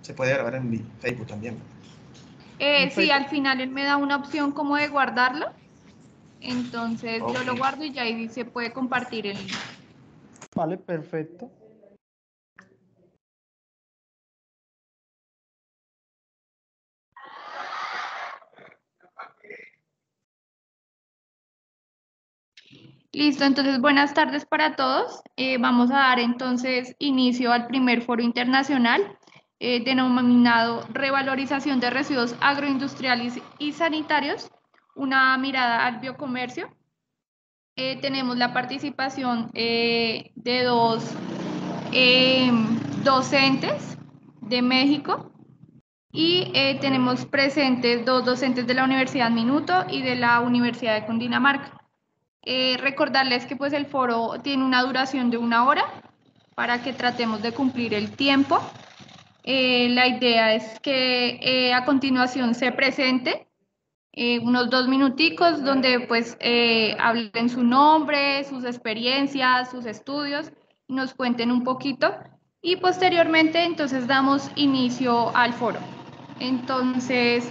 Se puede grabar en mi Facebook también. Sí, al final él me da una opción como de guardarlo. Entonces yo lo guardo y ya ahí se puede compartir el link. Vale, perfecto. Listo, entonces buenas tardes para todos. Vamos a dar entonces inicio al primer foro internacional denominado Revalorización de Residuos Agroindustriales y Sanitarios, una mirada al biocomercio. Tenemos la participación de dos docentes de México y tenemos presentes dos docentes de la Universidad Minuto y de la Universidad de Cundinamarca. Recordarles que pues el foro tiene una duración de 1 hora para que tratemos de cumplir el tiempo. La idea es que a continuación se presente unos 2 minuticos donde pues hablen su nombre, sus experiencias, sus estudios, y nos cuenten un poquito y posteriormente entonces damos inicio al foro. Entonces,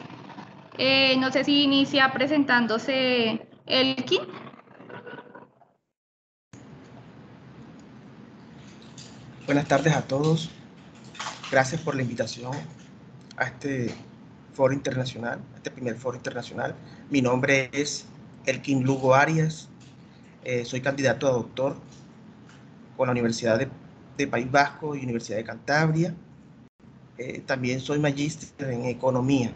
no sé si inicia presentándose Elkin. Buenas tardes a todos. Gracias por la invitación a este foro internacional, a este primer foro internacional. Mi nombre es Elkin Lugo Arias. Soy candidato a doctor con la Universidad de País Vasco y Universidad de Cantabria. También soy magíster en Economía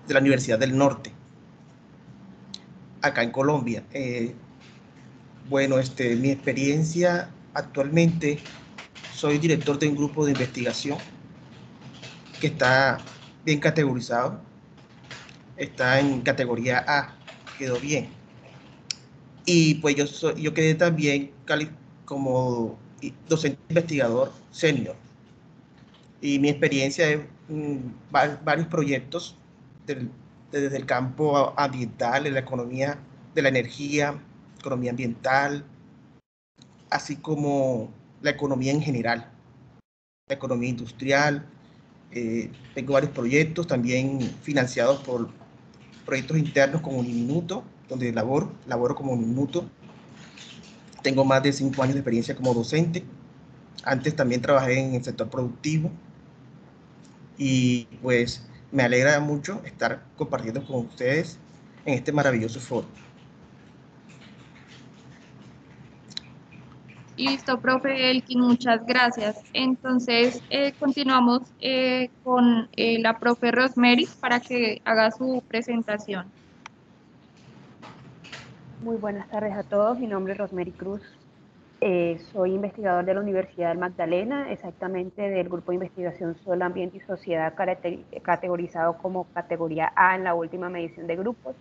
de la Universidad del Norte, acá en Colombia. Bueno, mi experiencia actualmente, soy director de un grupo de investigación que está bien categorizado, está en categoría A, quedó bien. Y pues yo quedé también como docente investigador senior. Y mi experiencia es varios proyectos desde el campo ambiental, de la economía, de la energía, economía ambiental, así como la economía en general, la economía industrial. Tengo varios proyectos también financiados por proyectos internos como Uniminuto, donde laboro como Uniminuto. Tengo más de 5 años de experiencia como docente. Antes también trabajé en el sector productivo y pues me alegra mucho estar compartiendo con ustedes en este maravilloso foro. Listo, profe Elkin, muchas gracias. Entonces, continuamos con la profe Rosemary para que haga su presentación. Muy buenas tardes a todos, mi nombre es Rosemary Cruz. Soy investigador de la Universidad del Magdalena, exactamente del grupo de investigación Sol, Ambiente y Sociedad, categorizado como categoría A en la última medición de grupos.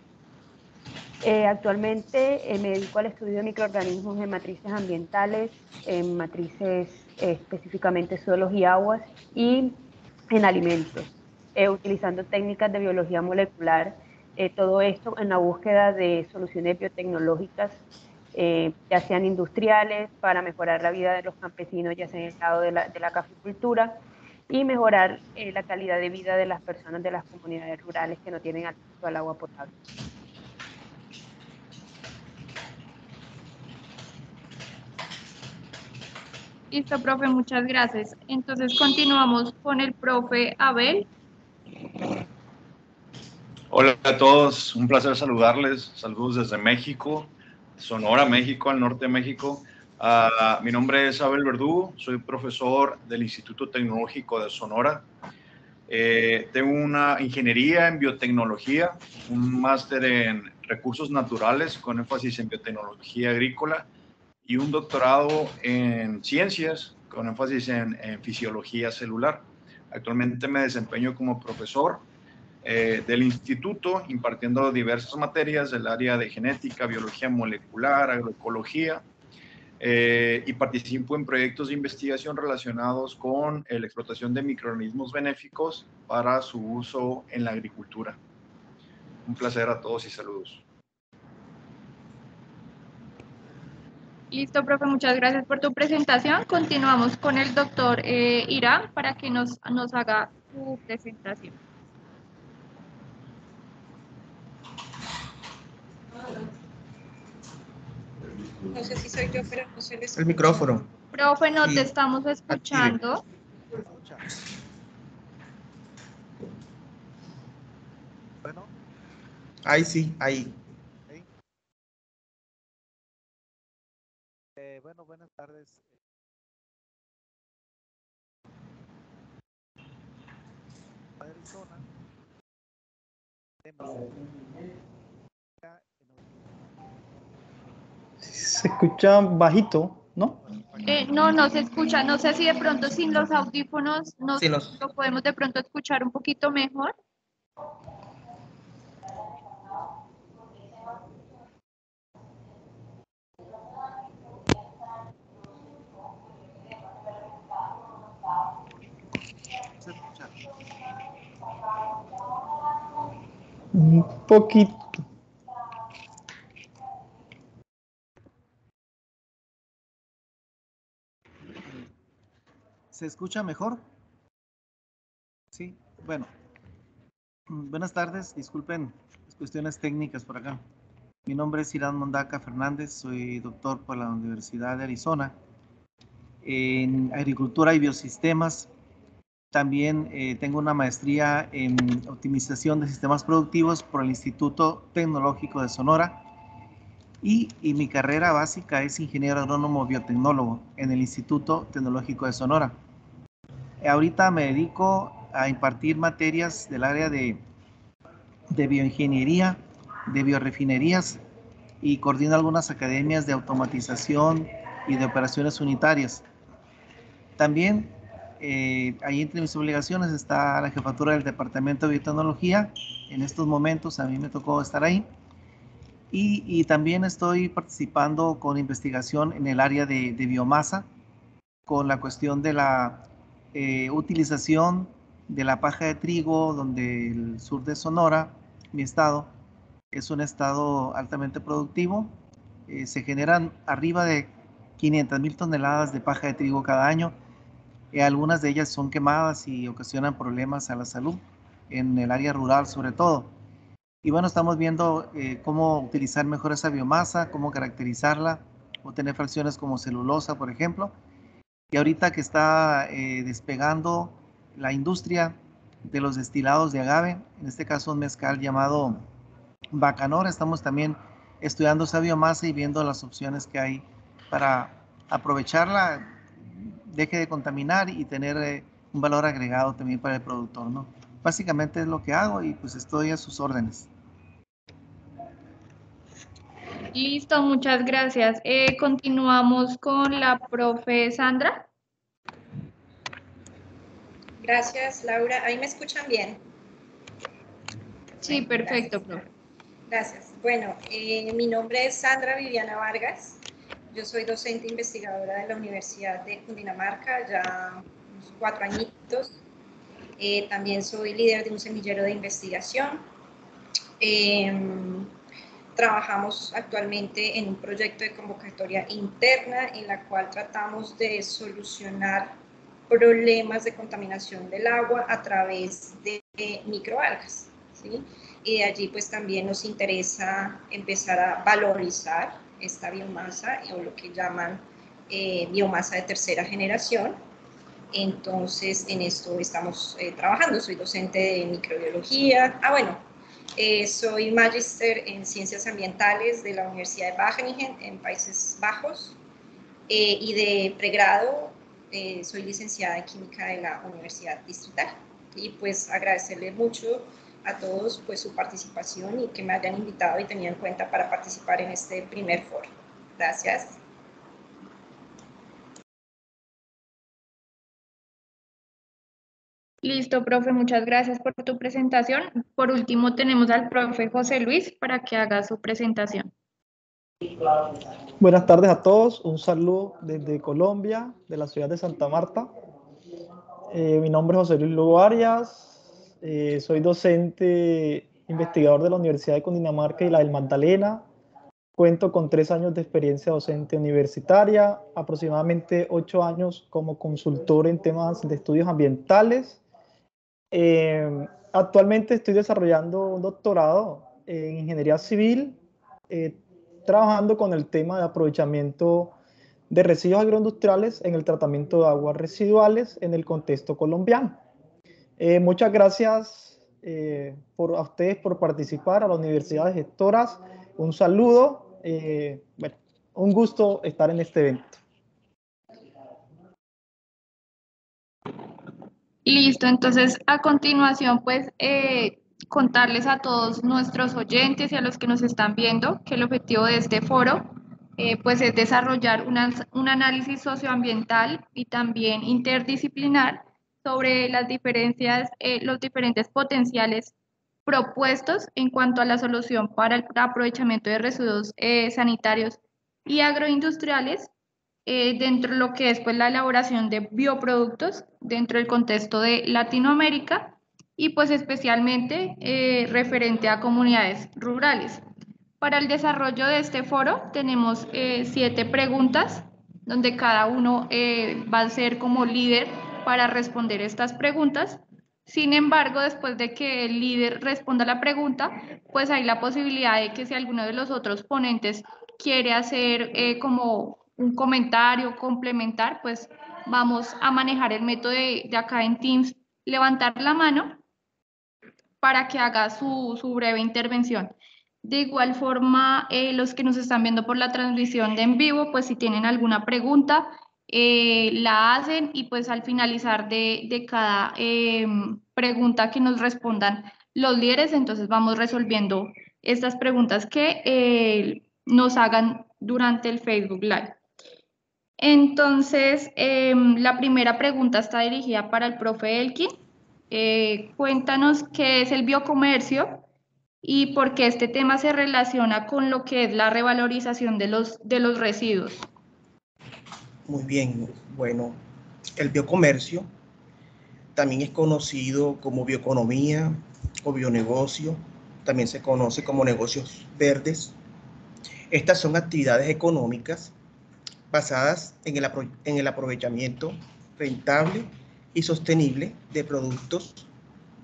Actualmente me dedico al estudio de microorganismos en matrices ambientales, en matrices específicamente suelos y aguas, y en alimentos, utilizando técnicas de biología molecular, todo esto en la búsqueda de soluciones biotecnológicas, ya sean industriales, para mejorar la vida de los campesinos, ya sea en el lado de la caficultura, y mejorar la calidad de vida de las personas de las comunidades rurales que no tienen acceso al agua potable. Listo, profe, muchas gracias. Entonces, continuamos con el profe Abel. Hola a todos, un placer saludarles. Saludos desde México, Sonora, México, al norte de México. Mi nombre es Abel Verdugo, soy profesor del Instituto Tecnológico de Sonora. Tengo una ingeniería en biotecnología, un máster en recursos naturales con énfasis en biotecnología agrícola y un doctorado en ciencias con énfasis en fisiología celular. Actualmente me desempeño como profesor del instituto, impartiendo diversas materias del área de genética, biología molecular, agroecología, y participo en proyectos de investigación relacionados con la explotación de microorganismos benéficos para su uso en la agricultura. Un placer a todos y saludos. Listo, profe, muchas gracias por tu presentación. Continuamos con el doctor Irán para que nos haga su presentación. No sé si soy yo, pero no se les El micrófono. Profe, no Sí. te estamos escuchando. Bueno, Ahí sí, ahí. bueno, buenas tardes. Arizona. Se escucha bajito, ¿no? No, no se escucha. No sé si de pronto sin los audífonos Sí, los- lo podemos de pronto escuchar un poquito mejor. ¿Se escucha? Un poquito. ¿Se escucha mejor? Sí, bueno. Buenas tardes, disculpen las cuestiones técnicas por acá. Mi nombre es Irán Mondaca Fernández, soy doctor por la Universidad de Arizona en Agricultura y Biosistemas. También tengo una maestría en optimización de sistemas productivos por el Instituto Tecnológico de Sonora y mi carrera básica es ingeniero agrónomo biotecnólogo en el Instituto Tecnológico de Sonora. Ahorita me dedico a impartir materias del área de bioingeniería, de biorefinerías y coordino algunas academias de automatización y de operaciones unitarias. También ahí entre mis obligaciones está la jefatura del Departamento de Biotecnología. En estos momentos a mí me tocó estar ahí. Y también estoy participando con investigación en el área de biomasa, con la cuestión de la utilización de la paja de trigo, donde el sur de Sonora, mi estado, es un estado altamente productivo. Se generan arriba de 500,000 toneladas de paja de trigo cada año. Algunas de ellas son quemadas y ocasionan problemas a la salud, en el área rural sobre todo. Y bueno, estamos viendo cómo utilizar mejor esa biomasa, cómo caracterizarla, obtener fracciones como celulosa, por ejemplo. Y ahorita que está despegando la industria de los destilados de agave, en este caso un mezcal llamado Bacanora, estamos también estudiando esa biomasa y viendo las opciones que hay para aprovecharla, deje de contaminar y tener un valor agregado también para el productor, ¿no? Básicamente es lo que hago y pues estoy a sus órdenes. Listo, muchas gracias. Continuamos con la profe Sandra. Gracias, Laura. ¿Ahí me escuchan bien? Sí, perfecto, profe. Gracias. Bueno, mi nombre es Sandra Viviana Vargas. Yo soy docente investigadora de la Universidad de Cundinamarca, ya unos 4 añitos. También soy líder de un semillero de investigación. Trabajamos actualmente en un proyecto de convocatoria interna en la cual tratamos de solucionar problemas de contaminación del agua a través de microalgas, ¿sí? Y de allí pues también nos interesa empezar a valorizar esta biomasa o lo que llaman biomasa de tercera generación. Entonces en esto estamos trabajando. Soy docente de microbiología. Soy magíster en ciencias ambientales de la Universidad de Wageningen en Países Bajos y de pregrado soy licenciada en química de la Universidad Distrital. Y pues agradecerle mucho a todos pues su participación y que me hayan invitado y tenido en cuenta para participar en este primer foro. Gracias. Listo, profe, muchas gracias por tu presentación. Por último, tenemos al profe José Luis para que haga su presentación. Buenas tardes a todos. Un saludo desde Colombia, de la ciudad de Santa Marta. Mi nombre es José Luis Lugo Arias. Soy docente investigador de la Universidad de Cundinamarca y la del Magdalena. Cuento con 3 años de experiencia docente universitaria, aproximadamente 8 años como consultor en temas de estudios ambientales Actualmente estoy desarrollando un doctorado en ingeniería civil, trabajando con el tema de aprovechamiento de residuos agroindustriales en el tratamiento de aguas residuales en el contexto colombiano. Muchas gracias a ustedes por participar, a las universidades gestoras. Un saludo. Bueno, un gusto estar en este evento. Listo, entonces a continuación pues contarles a todos nuestros oyentes y a los que nos están viendo que el objetivo de este foro pues es desarrollar un análisis socioambiental y también interdisciplinar sobre las diferencias, los diferentes potenciales propuestos en cuanto a la solución para el aprovechamiento de residuos sanitarios y agroindustriales dentro de lo que es pues, la elaboración de bioproductos dentro del contexto de Latinoamérica y pues especialmente referente a comunidades rurales. Para el desarrollo de este foro tenemos 7 preguntas donde cada uno va a ser como líder para responder estas preguntas. Sin embargo, después de que el líder responda la pregunta, pues hay la posibilidad de que si alguno de los otros ponentes quiere hacer como un comentario, complementar, pues vamos a manejar el método de acá en Teams, levantar la mano para que haga su breve intervención. De igual forma, los que nos están viendo por la transmisión de en vivo, pues si tienen alguna pregunta, la hacen y pues al finalizar de cada pregunta que nos respondan los líderes, entonces vamos resolviendo estas preguntas que nos hagan durante el Facebook Live. Entonces, la primera pregunta está dirigida para el profe Elkin. Cuéntanos qué es el biocomercio y por qué este tema se relaciona con lo que es la revalorización de los residuos. Muy bien, bueno, el biocomercio también es conocido como bioeconomía o bionegocio, también se conoce como negocios verdes. Estas son actividades económicas basadas en el aprovechamiento rentable y sostenible de productos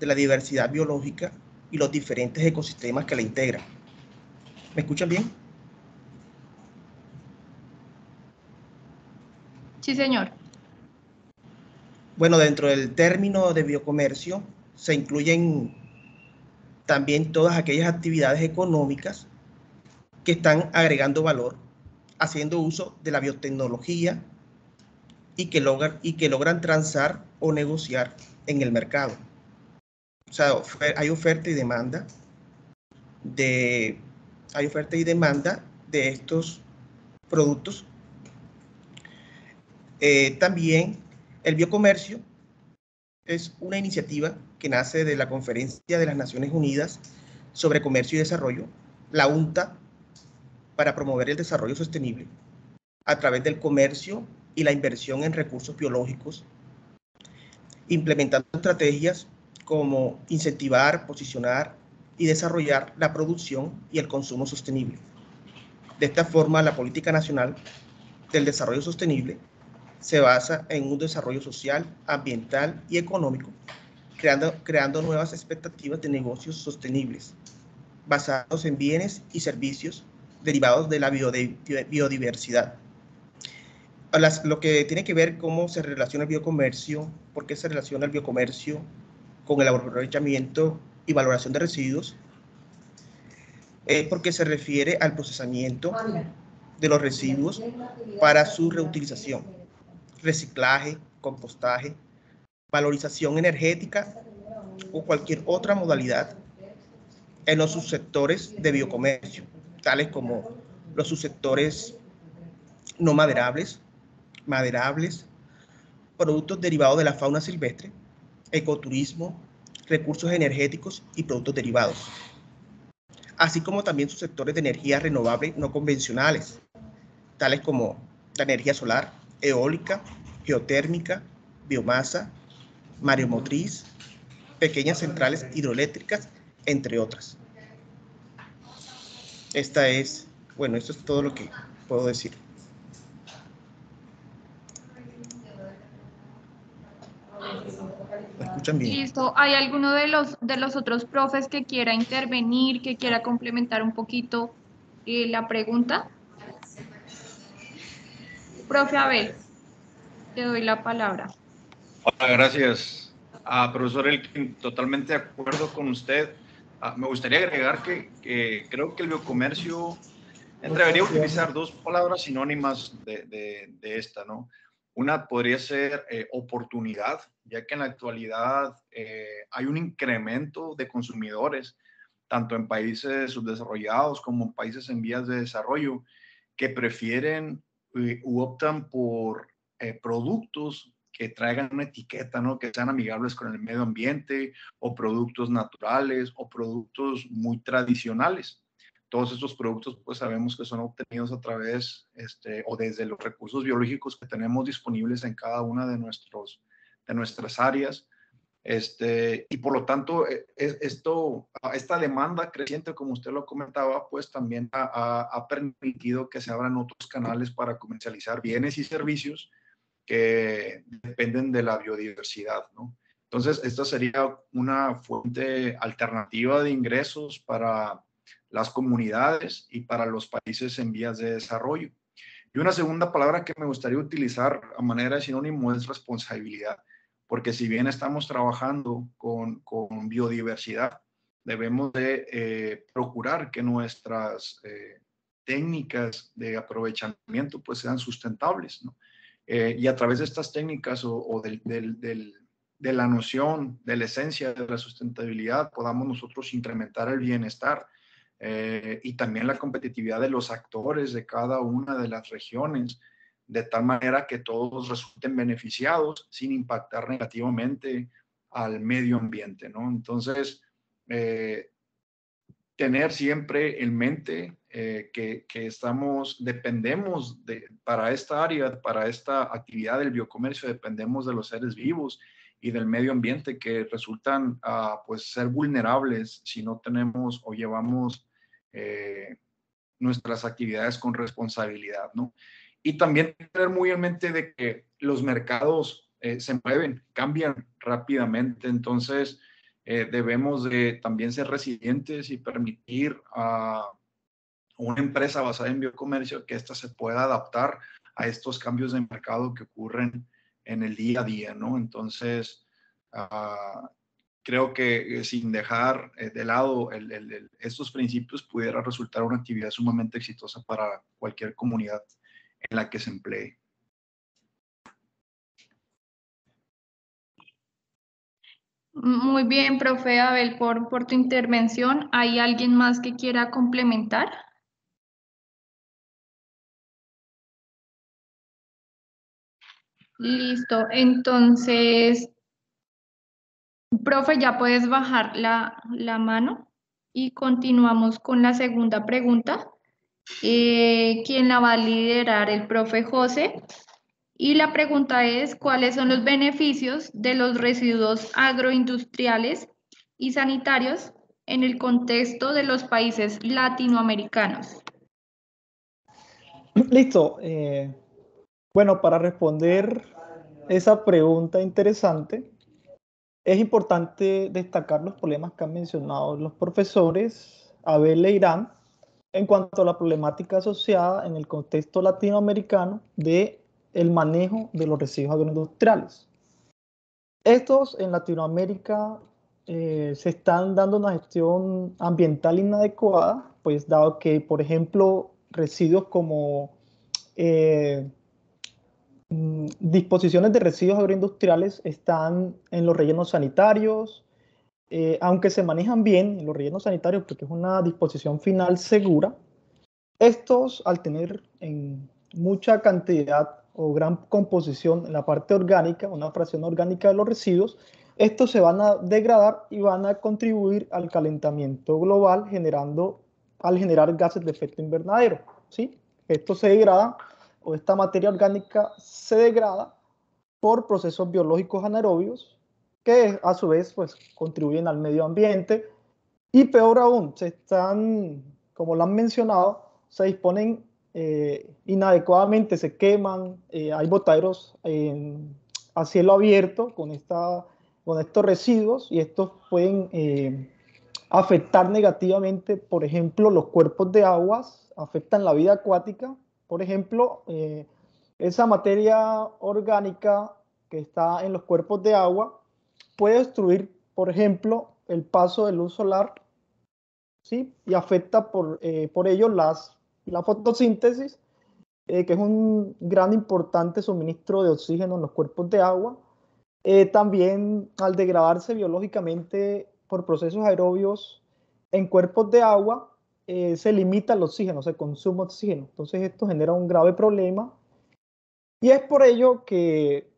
de la diversidad biológica y los diferentes ecosistemas que la integran. ¿Me escuchan bien? Sí, señor. Bueno, dentro del término de biocomercio se incluyen también todas aquellas actividades económicas que están agregando valor, haciendo uso de la biotecnología y que logran transar o negociar en el mercado. O sea, hay oferta y demanda de estos productos. También el biocomercio es una iniciativa que nace de la Conferencia de las Naciones Unidas sobre Comercio y Desarrollo, la UNCTAD, para promover el desarrollo sostenible a través del comercio y la inversión en recursos biológicos, implementando estrategias como incentivar, posicionar y desarrollar la producción y el consumo sostenible. De esta forma, la política nacional del desarrollo sostenible se basa en un desarrollo social, ambiental y económico, creando nuevas expectativas de negocios sostenibles, basados en bienes y servicios derivados de la biodiversidad. Lo que tiene que ver cómo se relaciona el biocomercio, por qué se relaciona el biocomercio con el aprovechamiento y valoración de residuos, porque se refiere al procesamiento de los residuos para su reutilización, reciclaje, compostaje, valorización energética o cualquier otra modalidad en los subsectores de biocomercio, tales como los subsectores no maderables, productos derivados de la fauna silvestre, ecoturismo, recursos energéticos y productos derivados, así como también subsectores de energía renovable no convencionales, tales como la energía solar, eólica, geotérmica, biomasa, mareomotriz, pequeñas centrales hidroeléctricas, entre otras. Esto es todo lo que puedo decir. ¿Me escuchan bien? Listo. ¿Hay alguno de los otros profes que quiera intervenir, que quiera complementar un poquito la pregunta? Profe Abel, te doy la palabra. Hola, gracias. Profesor Elkin, totalmente de acuerdo con usted. Me gustaría agregar que creo que el biocomercio debería utilizar dos palabras sinónimas de esta, ¿no? Una podría ser oportunidad, ya que en la actualidad hay un incremento de consumidores, tanto en países subdesarrollados como en países en vías de desarrollo, que prefieren u optan por productos que traigan una etiqueta, ¿no? Que sean amigables con el medio ambiente, o productos naturales, o productos muy tradicionales. Todos estos productos, pues sabemos que son obtenidos a través o desde los recursos biológicos que tenemos disponibles en cada una de nuestras áreas. Y por lo tanto, esta demanda creciente, como usted lo comentaba, pues también ha permitido que se abran otros canales para comercializar bienes y servicios que dependen de la biodiversidad, ¿no? Entonces, esta sería una fuente alternativa de ingresos para las comunidades y para los países en vías de desarrollo. Y una segunda palabra que me gustaría utilizar a manera de sinónimo es responsabilidad, porque si bien estamos trabajando con biodiversidad, debemos de procurar que nuestras técnicas de aprovechamiento pues sean sustentables, ¿no? Y a través de estas técnicas o de la noción, de la esencia de la sustentabilidad, podamos nosotros incrementar el bienestar y también la competitividad de los actores de cada una de las regiones, de tal manera que todos resulten beneficiados sin impactar negativamente al medio ambiente, ¿no? Entonces, tener siempre en mente que dependemos para esta área, para esta actividad del biocomercio, dependemos de los seres vivos y del medio ambiente que resultan pues ser vulnerables si no tenemos o llevamos nuestras actividades con responsabilidad, ¿no? Y también tener muy en mente de que los mercados se mueven, cambian rápidamente, entonces debemos de también ser resilientes y permitir a una empresa basada en biocomercio que ésta se pueda adaptar a estos cambios de mercado que ocurren en el día a día, ¿no? Entonces, creo que sin dejar de lado estos principios pudiera resultar una actividad sumamente exitosa para cualquier comunidad en la que se emplee. Muy bien, profe Abel, por tu intervención. ¿Hay alguien más que quiera complementar? Listo, entonces, profe, ya puedes bajar la mano y continuamos con la segunda pregunta. ¿Quién la va a liderar? El profe José. Y la pregunta es, ¿cuáles son los beneficios de los residuos agroindustriales y sanitarios en el contexto de los países latinoamericanos? Listo. Bueno, para responder esa pregunta interesante, es importante destacar los problemas que han mencionado los profesores Abel e Irán en cuanto a la problemática asociada en el contexto latinoamericano de el manejo de los residuos agroindustriales. Estos en Latinoamérica se están dando una gestión ambiental inadecuada, pues dado que, por ejemplo, residuos como disposiciones de residuos agroindustriales están en los rellenos sanitarios, aunque se manejan bien en los rellenos sanitarios porque es una disposición final segura, estos al tener en mucha cantidad o gran composición en la parte orgánica, una fracción orgánica de los residuos, estos se van a degradar y van a contribuir al calentamiento global al generar gases de efecto invernadero, ¿sí? Esto se degrada o esta materia orgánica se degrada por procesos biológicos anaerobios que a su vez pues, contribuyen al medio ambiente y peor aún, como lo han mencionado, se disponen inadecuadamente, se queman, hay botaderos a cielo abierto con esta con estos residuos y estos pueden afectar negativamente, por ejemplo, los cuerpos de aguas, afectan la vida acuática. Por ejemplo, esa materia orgánica que está en los cuerpos de agua puede destruir, por ejemplo, el paso de luz solar, ¿sí? Y afecta por ello la fotosíntesis, que es un gran importante suministro de oxígeno en los cuerpos de agua. También al degradarse biológicamente por procesos aerobios en cuerpos de agua, se limita el oxígeno, se consume oxígeno. Entonces esto genera un grave problema y es por ello que,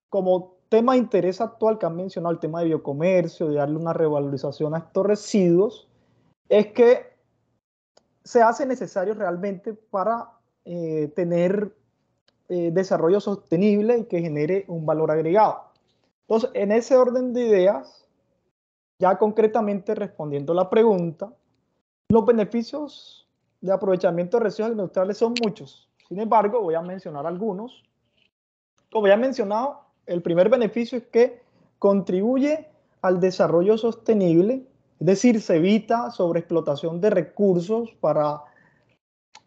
como tema de interés actual que han mencionado, el tema de biocomercio, de darle una revalorización a estos residuos, es que se hace necesario realmente para tener desarrollo sostenible y que genere un valor agregado. Entonces, en ese orden de ideas, ya concretamente respondiendo la pregunta, los beneficios de aprovechamiento de residuos industriales son muchos. Sin embargo, voy a mencionar algunos. Como ya he mencionado, el primer beneficio es que contribuye al desarrollo sostenible, es decir, se evita sobreexplotación de recursos para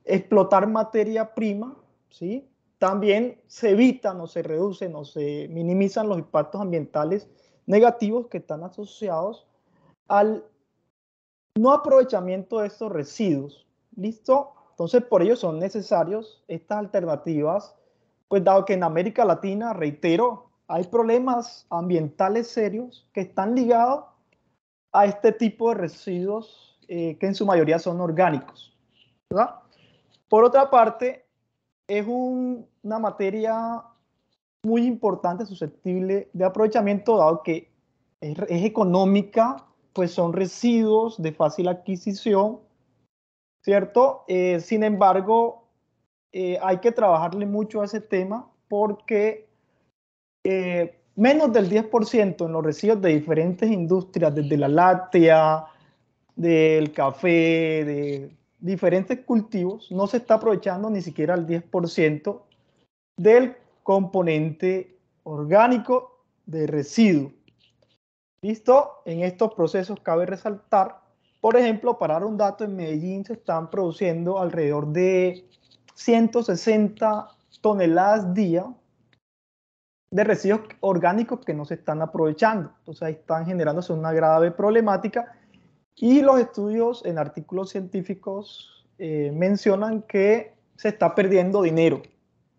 explotar materia prima, ¿sí? También se evitan o se reducen o se minimizan los impactos ambientales negativos que están asociados al no aprovechamiento de estos residuos. ¿Listo? Entonces, por ello son necesarios estas alternativas, pues dado que en América Latina, reitero, hay problemas ambientales serios que están ligados a este tipo de residuos que en su mayoría son orgánicos, ¿verdad? Por otra parte, es una materia muy importante, susceptible de aprovechamiento, dado que es económica, pues son residuos de fácil adquisición, ¿cierto? Sin embargo, hay que trabajarle mucho a ese tema porque menos del 10% en los residuos de diferentes industrias, desde la láctea, del café, de diferentes cultivos, no se está aprovechando ni siquiera el 10% del componente orgánico de residuo. ¿Listo? En estos procesos cabe resaltar, por ejemplo, para dar un dato, en Medellín se están produciendo alrededor de 160 toneladas día de residuos orgánicos que no se están aprovechando. Entonces ahí están generándose una grave problemática y los estudios en artículos científicos mencionan que se está perdiendo dinero.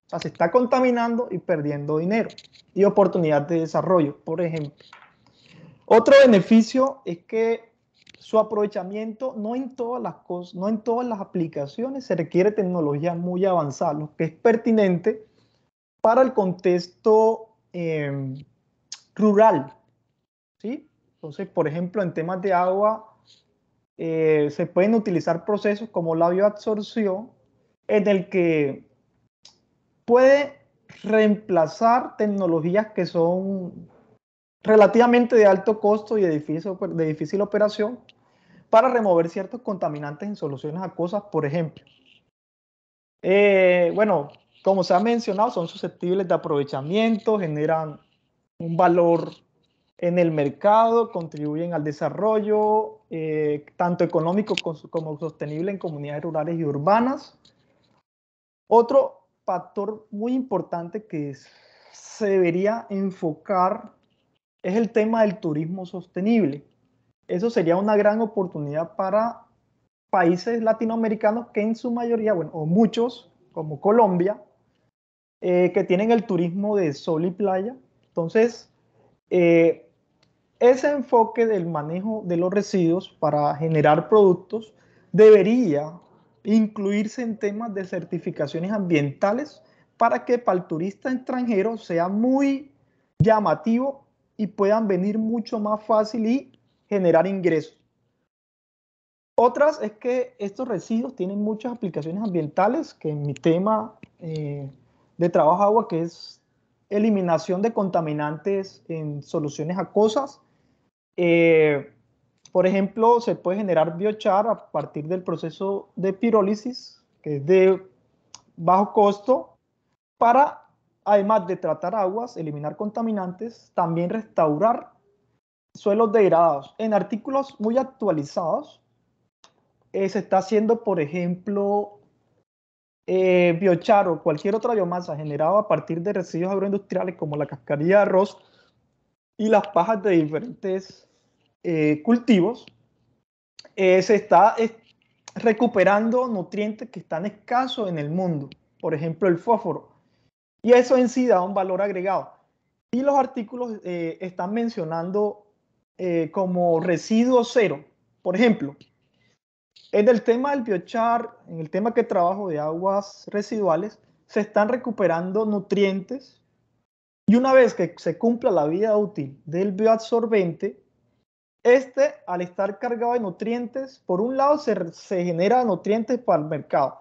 O sea, se está contaminando y perdiendo dinero y oportunidad de desarrollo, por ejemplo. Otro beneficio es que su aprovechamiento no en todas las cosas, no en todas las aplicaciones se requiere tecnología muy avanzada, lo que es pertinente para el contexto rural, ¿sí? Entonces, por ejemplo, en temas de agua se pueden utilizar procesos como la bioabsorción, en el que puede reemplazar tecnologías que son relativamente de alto costo y de difícil operación para remover ciertos contaminantes en soluciones acuosas, por ejemplo. Bueno, como se ha mencionado, son susceptibles de aprovechamiento, generan un valor en el mercado, contribuyen al desarrollo tanto económico como sostenible en comunidades rurales y urbanas. Otro factor muy importante que se debería enfocar es el tema del turismo sostenible. Eso sería una gran oportunidad para países latinoamericanos que en su mayoría, bueno, o muchos, como Colombia, que tienen el turismo de sol y playa. Entonces, ese enfoque del manejo de los residuos para generar productos debería incluirse en temas de certificaciones ambientales para que para el turista extranjero sea muy llamativo y puedan venir mucho más fácil y generar ingresos. Otras es que estos residuos tienen muchas aplicaciones ambientales, que en mi tema de trabajo agua, que es eliminación de contaminantes en soluciones acuosas. Por ejemplo, se puede generar biochar a partir del proceso de pirólisis, que es de bajo costo, para, además de tratar aguas, eliminar contaminantes, también restaurar suelos degradados. En artículos muy actualizados se está haciendo, por ejemplo, biochar o cualquier otra biomasa generada a partir de residuos agroindustriales como la cascarilla de arroz y las pajas de diferentes cultivos. Se está recuperando nutrientes que están escasos en el mundo, por ejemplo el fósforo, y eso en sí da un valor agregado. Y los artículos están mencionando como residuo cero. Por ejemplo, en el tema del biochar, en el tema que trabajo de aguas residuales, se están recuperando nutrientes y una vez que se cumpla la vida útil del bioabsorbente, al estar cargado de nutrientes, por un lado se genera nutrientes para el mercado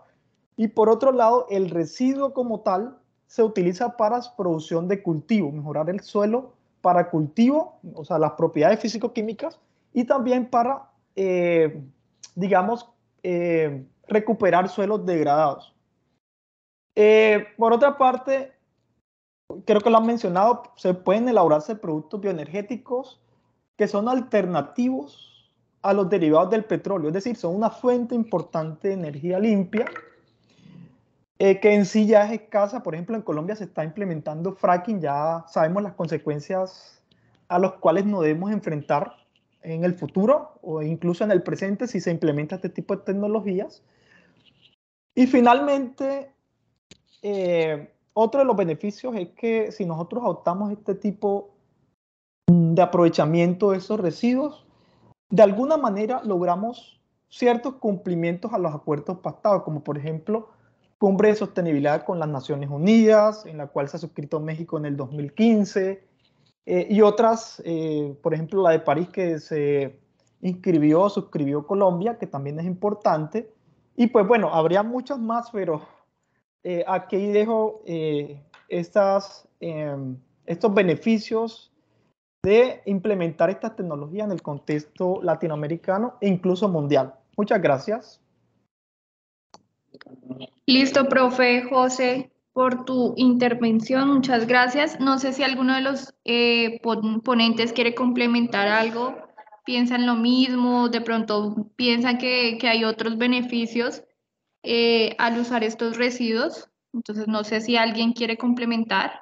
y por otro lado el residuo como tal se utiliza para producción de cultivo, mejorar el suelo para cultivo, o sea, las propiedades físico-químicas y también para, digamos, recuperar suelos degradados. Por otra parte, creo que lo han mencionado, se pueden elaborarse productos bioenergéticos que son alternativos a los derivados del petróleo, es decir, son una fuente importante de energía limpia, que en sí ya es escasa. Por ejemplo, en Colombia se está implementando fracking, ya sabemos las consecuencias a las cuales nos debemos enfrentar en el futuro o incluso en el presente si se implementa este tipo de tecnologías. Y finalmente, otro de los beneficios es que si nosotros adoptamos este tipo de aprovechamiento de esos residuos, de alguna manera logramos ciertos cumplimientos a los acuerdos pactados, como por ejemplo Cumbre de Sostenibilidad con las Naciones Unidas, en la cual se ha suscrito México en el 2015, y otras, por ejemplo la de París que se suscribió Colombia, que también es importante. Y pues bueno, habría muchas más, pero aquí dejo estos beneficios de implementar esta tecnología en el contexto latinoamericano e incluso mundial. Muchas gracias. Listo, profe José, por tu intervención. Muchas gracias. No sé si alguno de los ponentes quiere complementar algo, piensan lo mismo, de pronto piensan que hay otros beneficios al usar estos residuos. Entonces, no sé si alguien quiere complementar.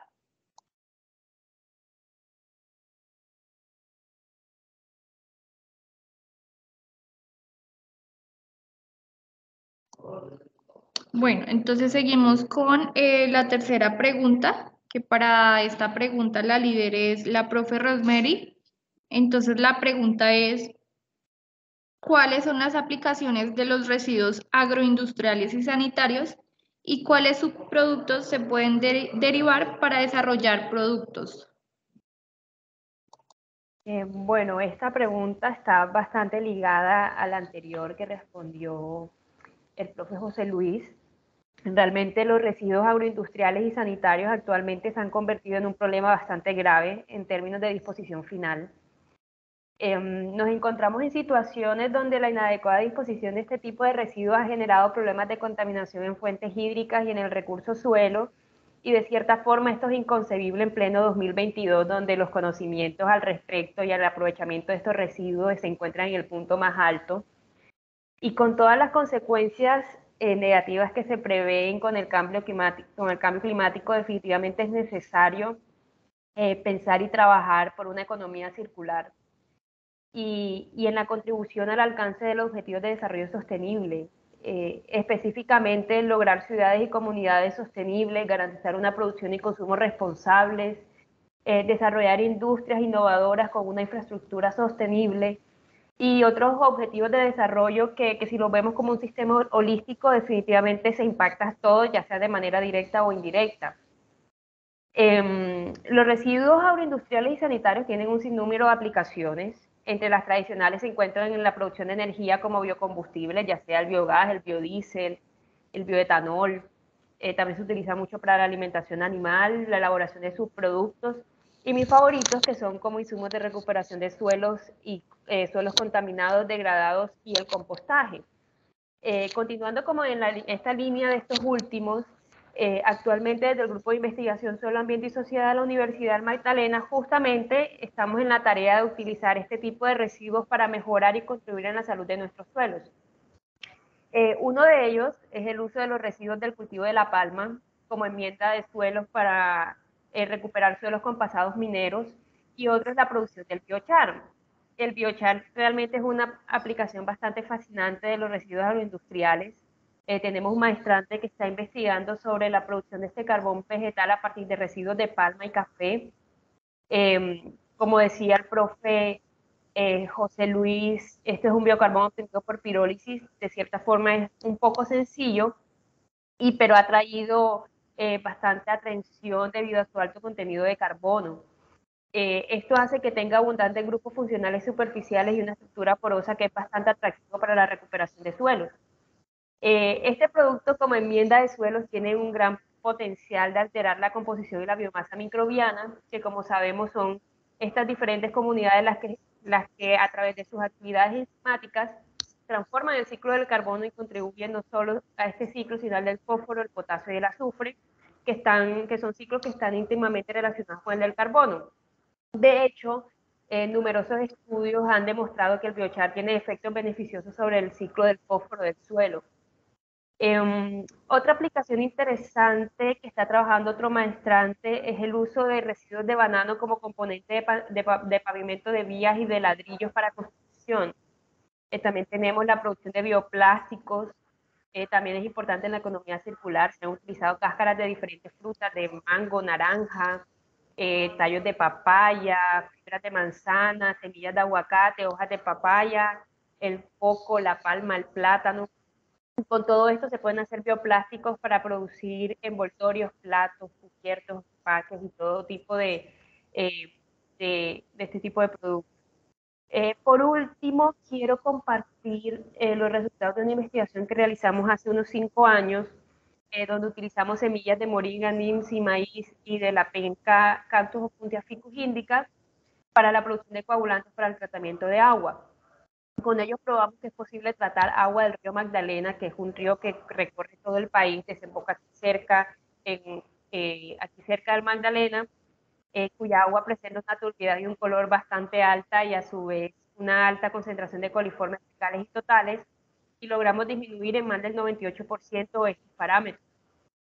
Bueno, entonces seguimos con la tercera pregunta, que para esta pregunta la líder es la profe Rosemary. Entonces la pregunta es, ¿cuáles son las aplicaciones de los residuos agroindustriales y sanitarios y cuáles subproductos se pueden derivar para desarrollar productos? Bueno, esta pregunta está bastante ligada a la anterior que respondió el profe José Luis. Realmente los residuos agroindustriales y sanitarios actualmente se han convertido en un problema bastante grave en términos de disposición final. Nos encontramos en situaciones donde la inadecuada disposición de este tipo de residuos ha generado problemas de contaminación en fuentes hídricas y en el recurso suelo, y de cierta forma esto es inconcebible en pleno 2022, donde los conocimientos al respecto y al aprovechamiento de estos residuos se encuentran en el punto más alto, y con todas las consecuencias negativas que se prevén con el cambio climático, definitivamente es necesario pensar y trabajar por una economía circular y en la contribución al alcance de los objetivos de desarrollo sostenible, específicamente lograr ciudades y comunidades sostenibles, garantizar una producción y consumo responsables, desarrollar industrias innovadoras con una infraestructura sostenible y otros objetivos de desarrollo que si lo vemos como un sistema holístico, definitivamente se impacta todo, ya sea de manera directa o indirecta. Los residuos agroindustriales y sanitarios tienen un sinnúmero de aplicaciones. Entre las tradicionales se encuentran en la producción de energía como biocombustibles, ya sea el biogás, el biodiesel, el bioetanol. También se utiliza mucho para la alimentación animal, la elaboración de subproductos. Y mis favoritos, que son como insumos de recuperación de suelos y suelos contaminados, degradados y el compostaje. Continuando como en esta línea de estos últimos, Actualmente desde el Grupo de Investigación Suelo, Ambiente y Sociedad de la Universidad del Magdalena, justamente estamos en la tarea de utilizar este tipo de residuos para mejorar y contribuir en la salud de nuestros suelos. Uno de ellos es el uso de los residuos del cultivo de la palma como enmienda de suelos para recuperar suelos con pasados mineros, y otro es la producción del biochar. El biochar realmente es una aplicación bastante fascinante de los residuos agroindustriales. Tenemos un maestrante que está investigando sobre la producción de este carbón vegetal a partir de residuos de palma y café. Como decía el profe José Luis, este es un biocarbón obtenido por pirólisis. De cierta forma es un poco sencillo, pero ha traído bastante atención debido a su alto contenido de carbono. Esto hace que tenga abundantes grupos funcionales superficiales y una estructura porosa que es bastante atractivo para la recuperación de suelos. Este producto como enmienda de suelos tiene un gran potencial de alterar la composición y la biomasa microbiana, que como sabemos son estas diferentes comunidades las que a través de sus actividades enzimáticas transforman el ciclo del carbono y contribuyen no solo a este ciclo, sino al del fósforo, el potasio y el azufre, que son ciclos que están íntimamente relacionados con el del carbono. De hecho, numerosos estudios han demostrado que el biochar tiene efectos beneficiosos sobre el ciclo del fósforo del suelo. Otra aplicación interesante que está trabajando otro maestrante es el uso de residuos de banano como componente de pavimento de vías y de ladrillos para construcción. También tenemos la producción de bioplásticos. También es importante en la economía circular. Se han utilizado cáscaras de diferentes frutas, de mango, naranja, tallos de papaya, fibras de manzana, semillas de aguacate, hojas de papaya, el coco, la palma, el plátano. Con todo esto se pueden hacer bioplásticos para producir envoltorios, platos, cubiertos, empaques y todo tipo de este tipo de productos. Por último, quiero compartir los resultados de una investigación que realizamos hace unos 5 años, donde utilizamos semillas de moringa, nimsi, maíz y de la penca Cactus opuntia ficus indica para la producción de coagulantes para el tratamiento de agua. Con ellos probamos que es posible tratar agua del río Magdalena, que es un río que recorre todo el país, desemboca aquí cerca del Magdalena, cuya agua presenta una turbidez y un color bastante alta y a su vez una alta concentración de coliformes fecales y totales, y logramos disminuir en más del 98% estos parámetros.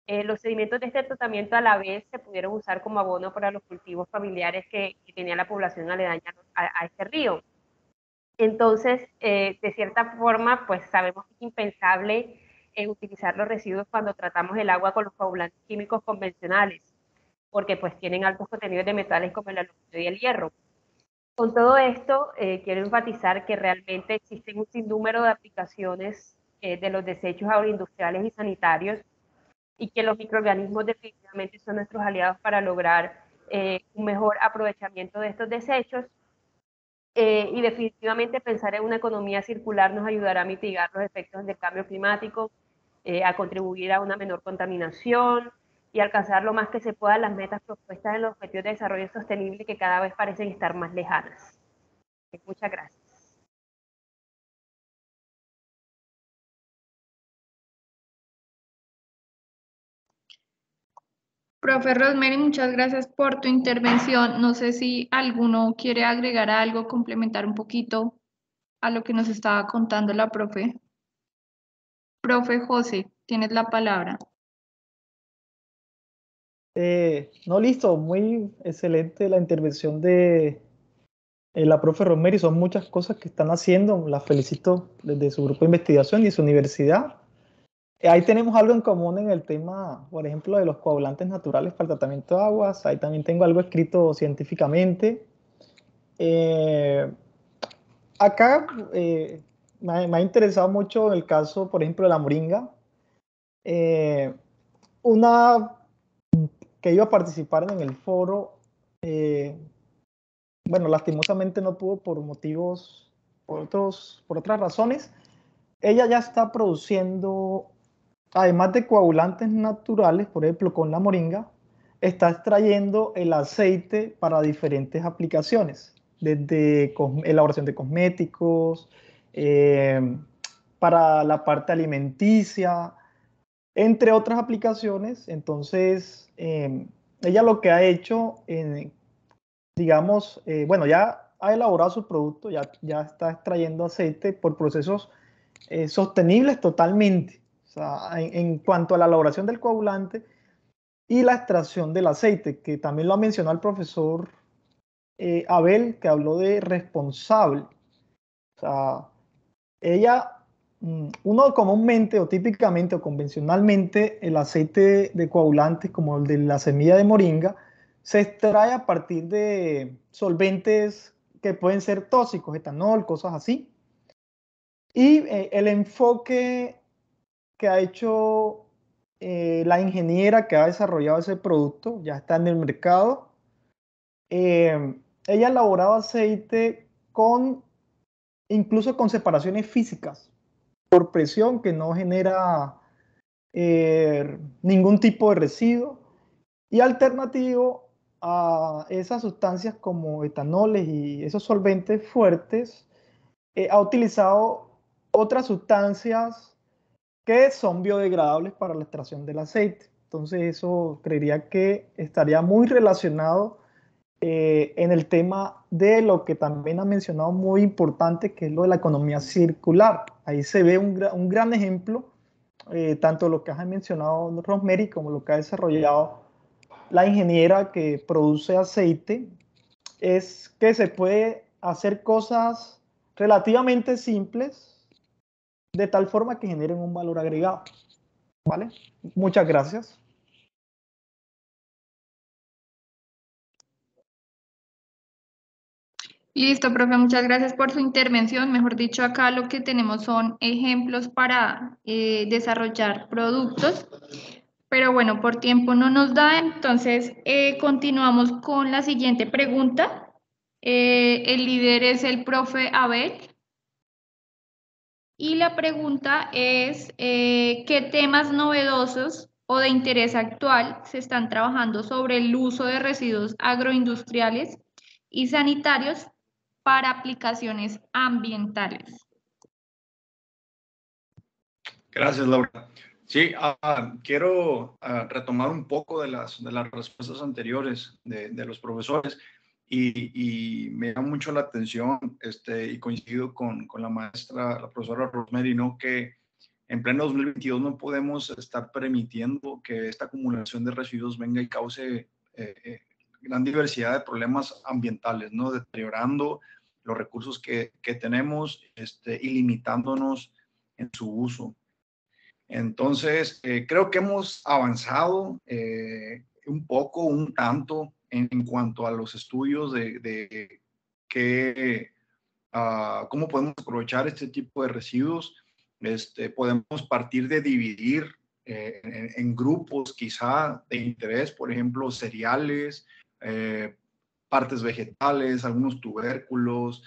Los sedimentos de este tratamiento a la vez se pudieron usar como abono para los cultivos familiares que tenía la población aledaña a este río. Entonces, de cierta forma, pues sabemos que es impensable utilizar los residuos cuando tratamos el agua con los coagulantes químicos convencionales, porque pues tienen altos contenidos de metales como el aluminio y el hierro. Con todo esto, quiero enfatizar que realmente existen un sinnúmero de aplicaciones de los desechos agroindustriales y sanitarios, y que los microorganismos definitivamente son nuestros aliados para lograr un mejor aprovechamiento de estos desechos. Y definitivamente pensar en una economía circular nos ayudará a mitigar los efectos del cambio climático, a contribuir a una menor contaminación y alcanzar lo más que se pueda las metas propuestas en los objetivos de desarrollo sostenible, que cada vez parecen estar más lejanas. Muchas gracias. Profe Rosemary, muchas gracias por tu intervención. No sé si alguno quiere agregar algo, complementar un poquito a lo que nos estaba contando la profe. Profe José, tienes la palabra. No, listo, muy excelente la intervención de la profe Rosemary. Son muchas cosas que están haciendo, la felicito desde su grupo de investigación y su universidad. Ahí tenemos algo en común en el tema, por ejemplo, de los coagulantes naturales para el tratamiento de aguas. Ahí también tengo algo escrito científicamente. Acá me ha interesado mucho el caso, por ejemplo, de la moringa. Una que iba a participar en el foro, bueno, lastimosamente no pudo por motivos, por otras razones. Ella ya está produciendo, además de coagulantes naturales, por ejemplo, con la moringa, está extrayendo el aceite para diferentes aplicaciones, desde elaboración de cosméticos, para la parte alimenticia. entre otras aplicaciones. Entonces, ella lo que ha hecho, digamos, bueno, ya ha elaborado su producto, ya está extrayendo aceite por procesos sostenibles totalmente. O sea, en cuanto a la elaboración del coagulante y la extracción del aceite, que también lo ha mencionado el profesor Abel, que habló de responsable. O sea, uno comúnmente o típicamente o convencionalmente, el aceite de coagulantes como el de la semilla de moringa se extrae a partir de solventes que pueden ser tóxicos, etanol, cosas así. Y el enfoque que ha hecho la ingeniera que ha desarrollado ese producto, ya está en el mercado. Ella ha elaborado aceite incluso con separaciones físicas por presión, que no genera ningún tipo de residuo, y alternativo a esas sustancias como etanoles y esos solventes fuertes, ha utilizado otras sustancias que son biodegradables para la extracción del aceite. Entonces eso creería que estaría muy relacionado en el tema de lo que también ha mencionado muy importante, que es lo de la economía circular. Ahí se ve un gran ejemplo, tanto lo que has mencionado Rosemary como lo que ha desarrollado la ingeniera que produce aceite, es que se puede hacer cosas relativamente simples de tal forma que generen un valor agregado. ¿Vale? Muchas gracias. Listo, profe, muchas gracias por su intervención. Mejor dicho, acá lo que tenemos son ejemplos para desarrollar productos, pero bueno, por tiempo no nos da, entonces continuamos con la siguiente pregunta. El líder es el profe Abel. Y la pregunta es, ¿qué temas novedosos o de interés actual se están trabajando sobre el uso de residuos agroindustriales y sanitarios para aplicaciones ambientales? Gracias, Laura. Sí, quiero retomar un poco de las respuestas anteriores de los profesores y me llama mucho la atención y coincido con la maestra, la profesora Rosemary, ¿no? Que en pleno 2022 no podemos estar permitiendo que esta acumulación de residuos venga y cause gran diversidad de problemas ambientales, ¿no? Deteriorando los recursos que tenemos y limitándonos en su uso. Entonces, creo que hemos avanzado un poco, un tanto, en cuanto a los estudios de cómo podemos aprovechar este tipo de residuos. Podemos partir de dividir en grupos quizá de interés, por ejemplo, cereales, partes vegetales, algunos tubérculos,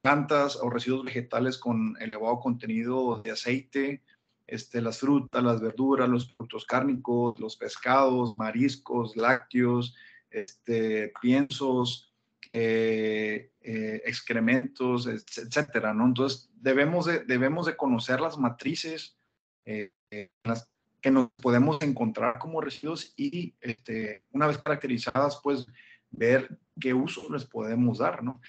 plantas o residuos vegetales con elevado contenido de aceite, las frutas, las verduras, los productos cárnicos, los pescados, mariscos, lácteos, piensos, excrementos, etcétera, ¿no? Entonces, debemos de conocer las matrices que nos podemos encontrar como residuos y una vez caracterizadas, pues, ver qué uso les podemos dar, ¿no?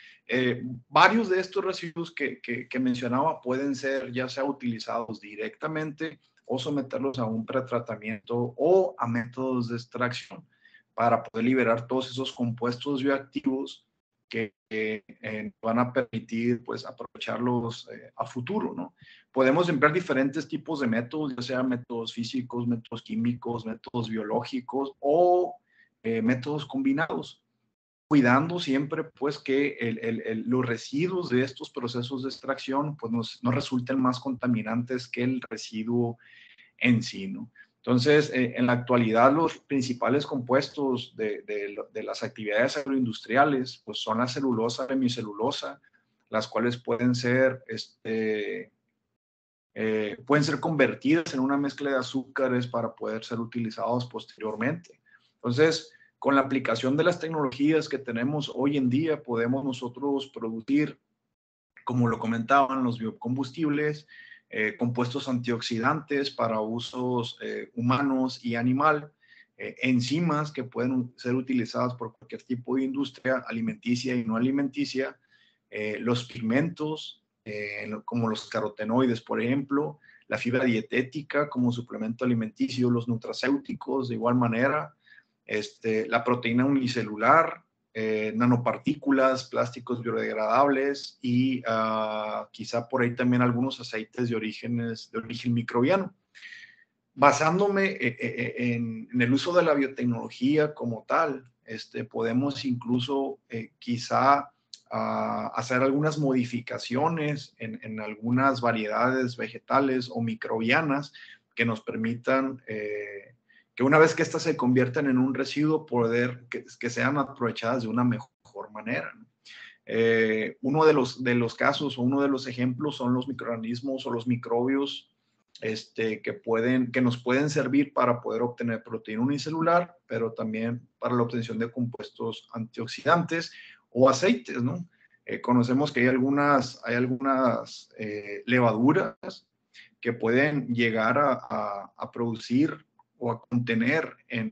Varios de estos residuos que mencionaba pueden ser ya sea utilizados directamente o someterlos a un pretratamiento o a métodos de extracción para poder liberar todos esos compuestos bioactivos que van a permitir, pues, aprovecharlos a futuro, ¿no? Podemos emplear diferentes tipos de métodos, ya sea métodos físicos, métodos químicos, métodos biológicos o métodos combinados, cuidando siempre, pues, que los residuos de estos procesos de extracción, pues, no resulten más contaminantes que el residuo en sí, ¿no? Entonces, en la actualidad, los principales compuestos de las actividades agroindustriales, pues, son la celulosa, la hemicelulosa, las cuales pueden ser convertidas en una mezcla de azúcares para poder ser utilizados posteriormente. Entonces, con la aplicación de las tecnologías que tenemos hoy en día, podemos nosotros producir, como lo comentaban, los biocombustibles, compuestos antioxidantes para usos humanos y animal, enzimas que pueden ser utilizadas por cualquier tipo de industria alimenticia y no alimenticia, los pigmentos, como los carotenoides, por ejemplo, la fibra dietética como suplemento alimenticio, los nutracéuticos de igual manera, la proteína unicelular, nanopartículas, plásticos biodegradables y quizá por ahí también algunos aceites de origen microbiano. Basándome en el uso de la biotecnología como tal, podemos incluso quizá hacer algunas modificaciones en algunas variedades vegetales o microbianas que nos permitan que una vez que estas se conviertan en un residuo, poder que sean aprovechadas de una mejor manera, ¿no? Uno de los casos o uno de los ejemplos son los microorganismos o los microbios que nos pueden servir para poder obtener proteína unicelular, pero también para la obtención de compuestos antioxidantes o aceites, ¿no? Conocemos que hay algunas levaduras que pueden llegar a producir o a contener en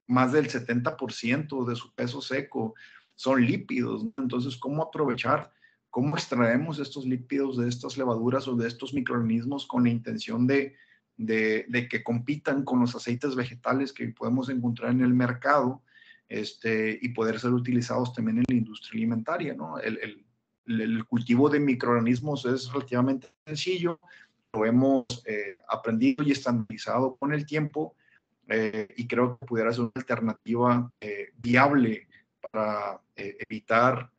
más del 70% de su peso seco son lípidos, ¿no? Entonces, ¿cómo aprovechar? ¿Cómo extraemos estos lípidos de estas levaduras o de estos microorganismos con la intención de que compitan con los aceites vegetales que podemos encontrar en el mercado y poder ser utilizados también en la industria alimentaria, ¿no? El cultivo de microorganismos es relativamente sencillo, lo hemos aprendido y estandarizado con el tiempo y creo que pudiera ser una alternativa viable para evitar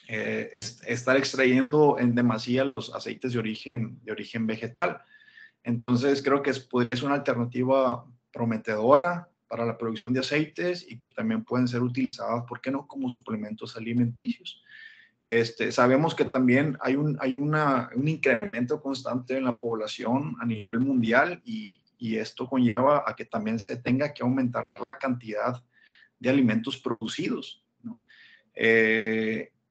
estar extrayendo en demasía los aceites de origen vegetal. Entonces creo que podría ser una alternativa prometedora para la producción de aceites y también pueden ser utilizadas, ¿por qué no?, como suplementos alimenticios. Sabemos que también hay un incremento constante en la población a nivel mundial y esto conlleva a que también se tenga que aumentar la cantidad de alimentos producidos, ¿no?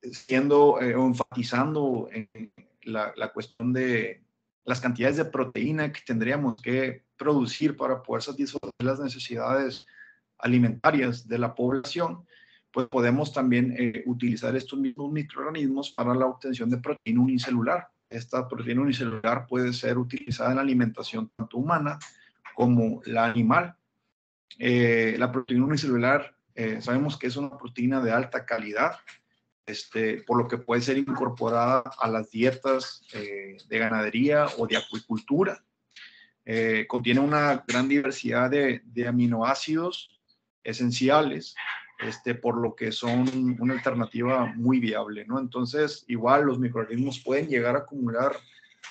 Enfatizando en la cuestión de las cantidades de proteína que tendríamos que producir para poder satisfacer las necesidades alimentarias de la población, pues podemos también utilizar estos mismos microorganismos para la obtención de proteína unicelular. Esta proteína unicelular puede ser utilizada en la alimentación tanto humana como la animal. La proteína unicelular sabemos que es una proteína de alta calidad, por lo que puede ser incorporada a las dietas de ganadería o de acuicultura. Contiene una gran diversidad de aminoácidos esenciales, por lo que son una alternativa muy viable, ¿no? Entonces, igual los microorganismos pueden llegar a acumular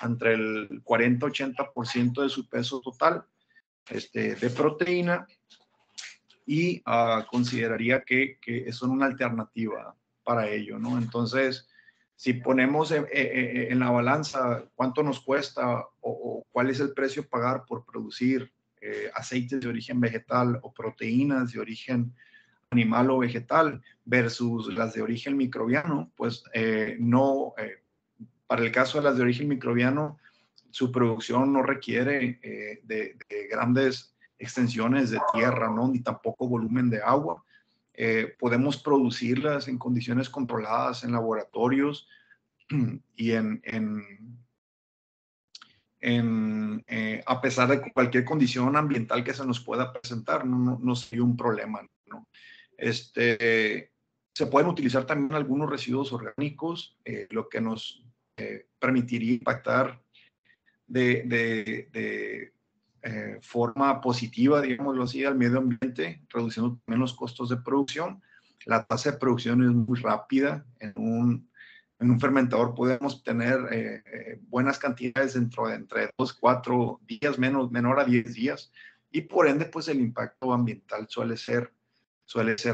entre el 40-80% de su peso total de proteína y consideraría que son una alternativa para ello, ¿no? Entonces, si ponemos en la balanza cuánto nos cuesta o cuál es el precio a pagar por producir aceites de origen vegetal o proteínas de origen animal o vegetal versus las de origen microbiano, pues para el caso de las de origen microbiano, su producción no requiere de grandes extensiones de tierra, ¿no?, ni tampoco volumen de agua. Podemos producirlas en condiciones controladas en laboratorios y a pesar de cualquier condición ambiental que se nos pueda presentar, no sería un problema, ¿no? Se pueden utilizar también algunos residuos orgánicos, lo que nos permitiría impactar de forma positiva, digámoslo así, al medio ambiente, reduciendo también los costos de producción. La tasa de producción es muy rápida. En un fermentador podemos tener buenas cantidades dentro de entre 2-4 días, menor a 10 días, y por ende, pues el impacto ambiental suele ser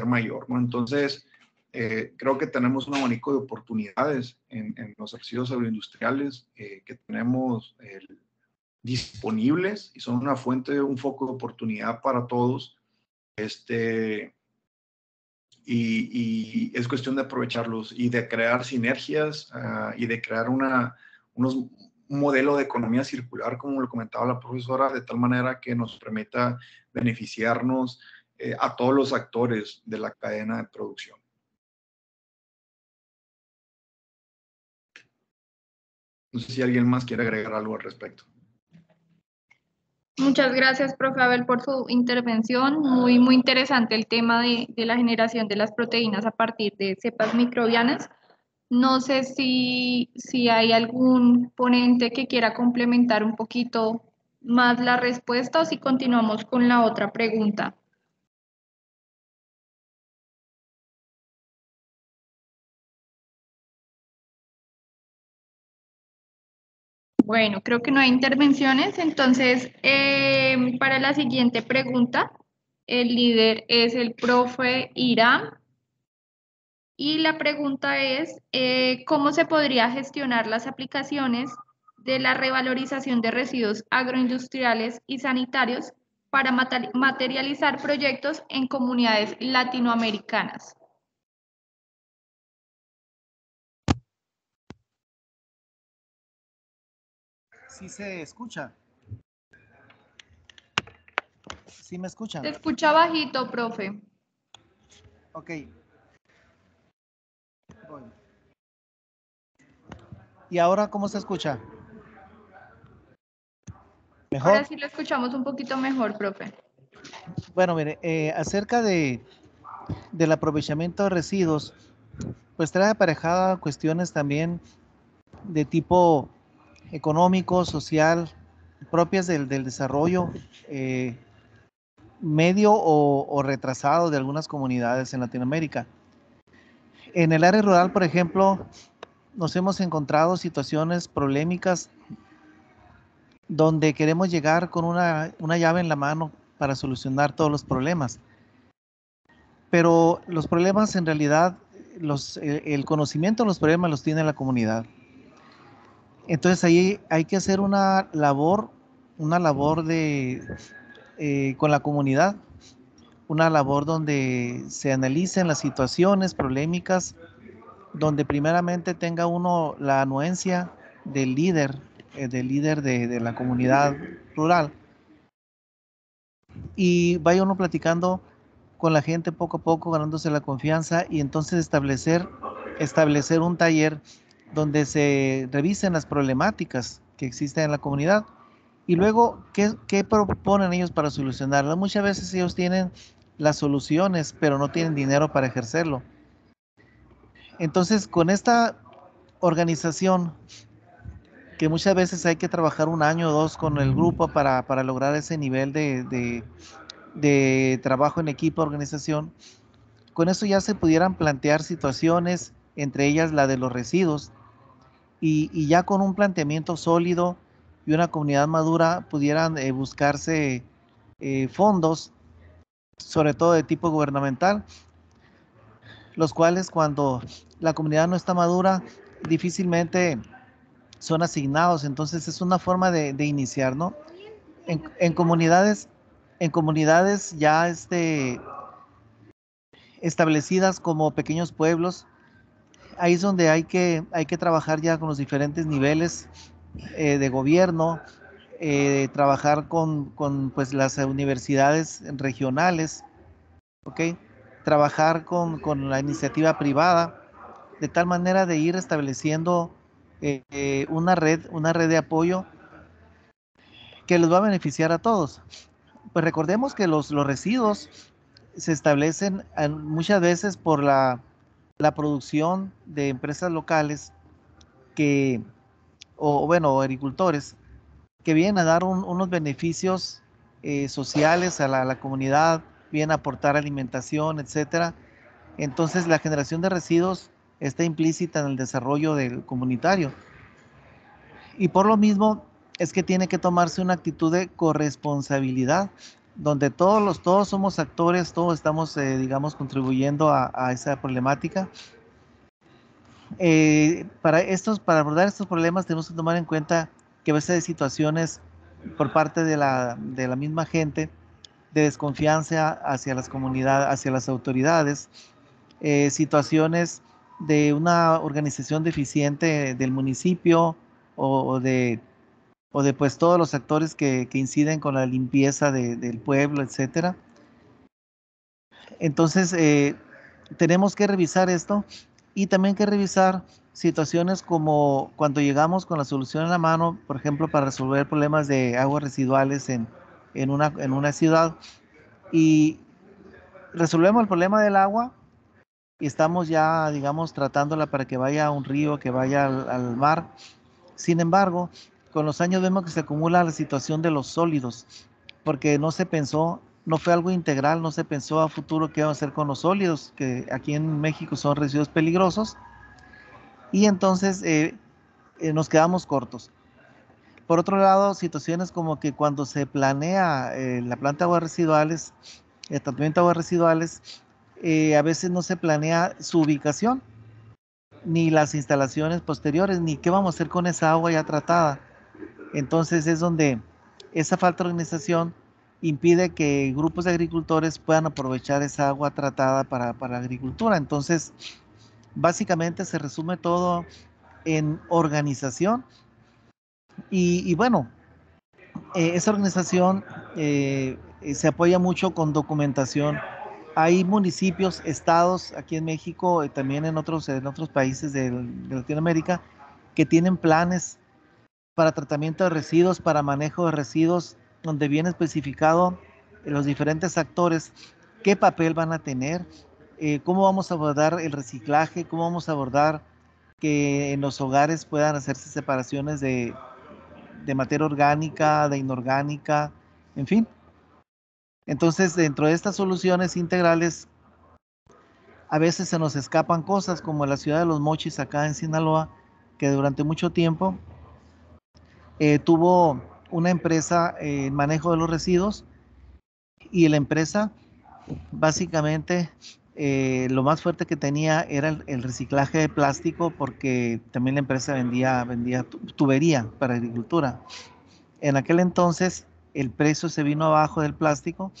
mayor, ¿no? Entonces, creo que tenemos un abanico de oportunidades en los residuos agroindustriales que tenemos disponibles y son una fuente, un foco de oportunidad para todos. Y es cuestión de aprovecharlos y de crear sinergias y de crear una un modelo de economía circular, como lo comentaba la profesora, de tal manera que nos permita beneficiarnos a todos los actores de la cadena de producción. No sé si alguien más quiere agregar algo al respecto. Muchas gracias, profe Abel, por su intervención. Muy interesante el tema de la generación de las proteínas a partir de cepas microbianas. No sé si hay algún ponente que quiera complementar un poquito más la respuesta o si continuamos con la otra pregunta. Bueno, creo que no hay intervenciones, entonces para la siguiente pregunta, el líder es el profe Irán. Y la pregunta es, ¿cómo se podría gestionar las aplicaciones de la revalorización de residuos agroindustriales y sanitarios para materializar proyectos en comunidades latinoamericanas? ¿Sí se escucha? ¿Sí me escuchan? Se escucha bajito, profe. Ok. Voy. ¿Y ahora cómo se escucha? ¿Mejor? Ahora sí lo escuchamos un poquito mejor, profe. Bueno, mire, acerca del aprovechamiento de residuos, pues trae aparejada cuestiones también de tipo económico, social, propias del desarrollo medio o retrasado de algunas comunidades en Latinoamérica. En el área rural, por ejemplo, nos hemos encontrado situaciones polémicas donde queremos llegar con una llave en la mano para solucionar todos los problemas. Pero los problemas en realidad, el conocimiento de los problemas los tiene la comunidad. Entonces ahí hay que hacer una labor con la comunidad, una labor donde se analicen las situaciones polémicas, donde primeramente tenga uno la anuencia del líder de la comunidad rural y vaya uno platicando con la gente poco a poco, ganándose la confianza y entonces establecer un taller donde se revisen las problemáticas que existen en la comunidad y luego qué proponen ellos para solucionarlas. Muchas veces ellos tienen las soluciones, pero no tienen dinero para ejercerlo. Entonces, con esta organización, que muchas veces hay que trabajar 1 año o 2 con el grupo para lograr ese nivel de trabajo en equipo, organización, con eso ya se pudieran plantear situaciones, entre ellas la de los residuos, y ya con un planteamiento sólido y una comunidad madura pudieran buscarse fondos, sobre todo de tipo gubernamental, los cuales cuando la comunidad no está madura, difícilmente son asignados. Entonces es una forma de iniciar, ¿no? En comunidades ya establecidas como pequeños pueblos, ahí es donde hay que trabajar ya con los diferentes niveles de gobierno, trabajar con pues, las universidades regionales, ¿ok? Trabajar con la iniciativa privada, de tal manera de ir estableciendo una red de apoyo que les va a beneficiar a todos. Pues recordemos que los residuos se establecen muchas veces por la producción de empresas locales o agricultores que vienen a dar unos beneficios sociales a la comunidad, vienen a aportar alimentación, etcétera. Entonces la generación de residuos está implícita en el desarrollo del comunitario. Y por lo mismo es que tiene que tomarse una actitud de corresponsabilidad, donde todos somos actores, todos estamos, digamos, contribuyendo a esa problemática. Para abordar estos problemas tenemos que tomar en cuenta que a veces hay situaciones por parte de la misma gente de desconfianza hacia las comunidades, hacia las autoridades, situaciones de una organización deficiente del municipio o de pues todos los actores que inciden con la limpieza del pueblo, etcétera. Entonces, tenemos que revisar esto y también que revisar situaciones como cuando llegamos con la solución en la mano, por ejemplo, para resolver problemas de aguas residuales en una ciudad, y resolvemos el problema del agua y estamos ya, digamos, tratándola para que vaya a un río, que vaya al mar. Sin embargo, con los años vemos que se acumula la situación de los sólidos, porque no se pensó, no fue algo integral, no se pensó a futuro qué iba a hacer con los sólidos, que aquí en México son residuos peligrosos, y entonces nos quedamos cortos. Por otro lado, situaciones como que cuando se planea la planta de aguas residuales, el tratamiento de aguas residuales, a veces no se planea su ubicación, ni las instalaciones posteriores, ni qué vamos a hacer con esa agua ya tratada. Entonces es donde esa falta de organización impide que grupos de agricultores puedan aprovechar esa agua tratada para la agricultura. Entonces, básicamente se resume todo en organización y bueno, esa organización se apoya mucho con documentación. Hay municipios, estados aquí en México y también en otros países de Latinoamérica que tienen planes para tratamiento de residuos, para manejo de residuos, donde viene especificado los diferentes actores, qué papel van a tener, cómo vamos a abordar el reciclaje, cómo vamos a abordar que en los hogares puedan hacerse separaciones de materia orgánica, de inorgánica, en fin. Entonces, dentro de estas soluciones integrales, a veces se nos escapan cosas como la ciudad de Los Mochis, acá en Sinaloa, que durante mucho tiempo tuvo una empresa en manejo de los residuos y la empresa básicamente lo más fuerte que tenía era el reciclaje de plástico, porque también la empresa vendía tubería para agricultura. En aquel entonces el precio se vino abajo del plástico,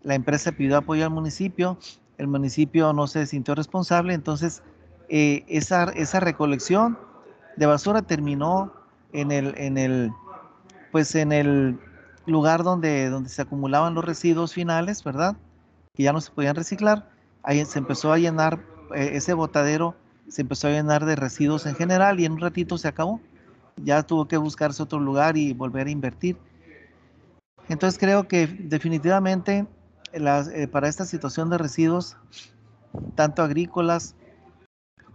la empresa pidió apoyo al municipio, el municipio no se sintió responsable, entonces esa recolección de basura terminó pues en el lugar donde se acumulaban los residuos finales, ¿verdad? Que ya no se podían reciclar. Ahí se empezó a llenar, ese botadero se empezó a llenar de residuos en general y en un ratito se acabó. Ya tuvo que buscarse otro lugar y volver a invertir. Entonces creo que definitivamente para esta situación de residuos, tanto agrícolas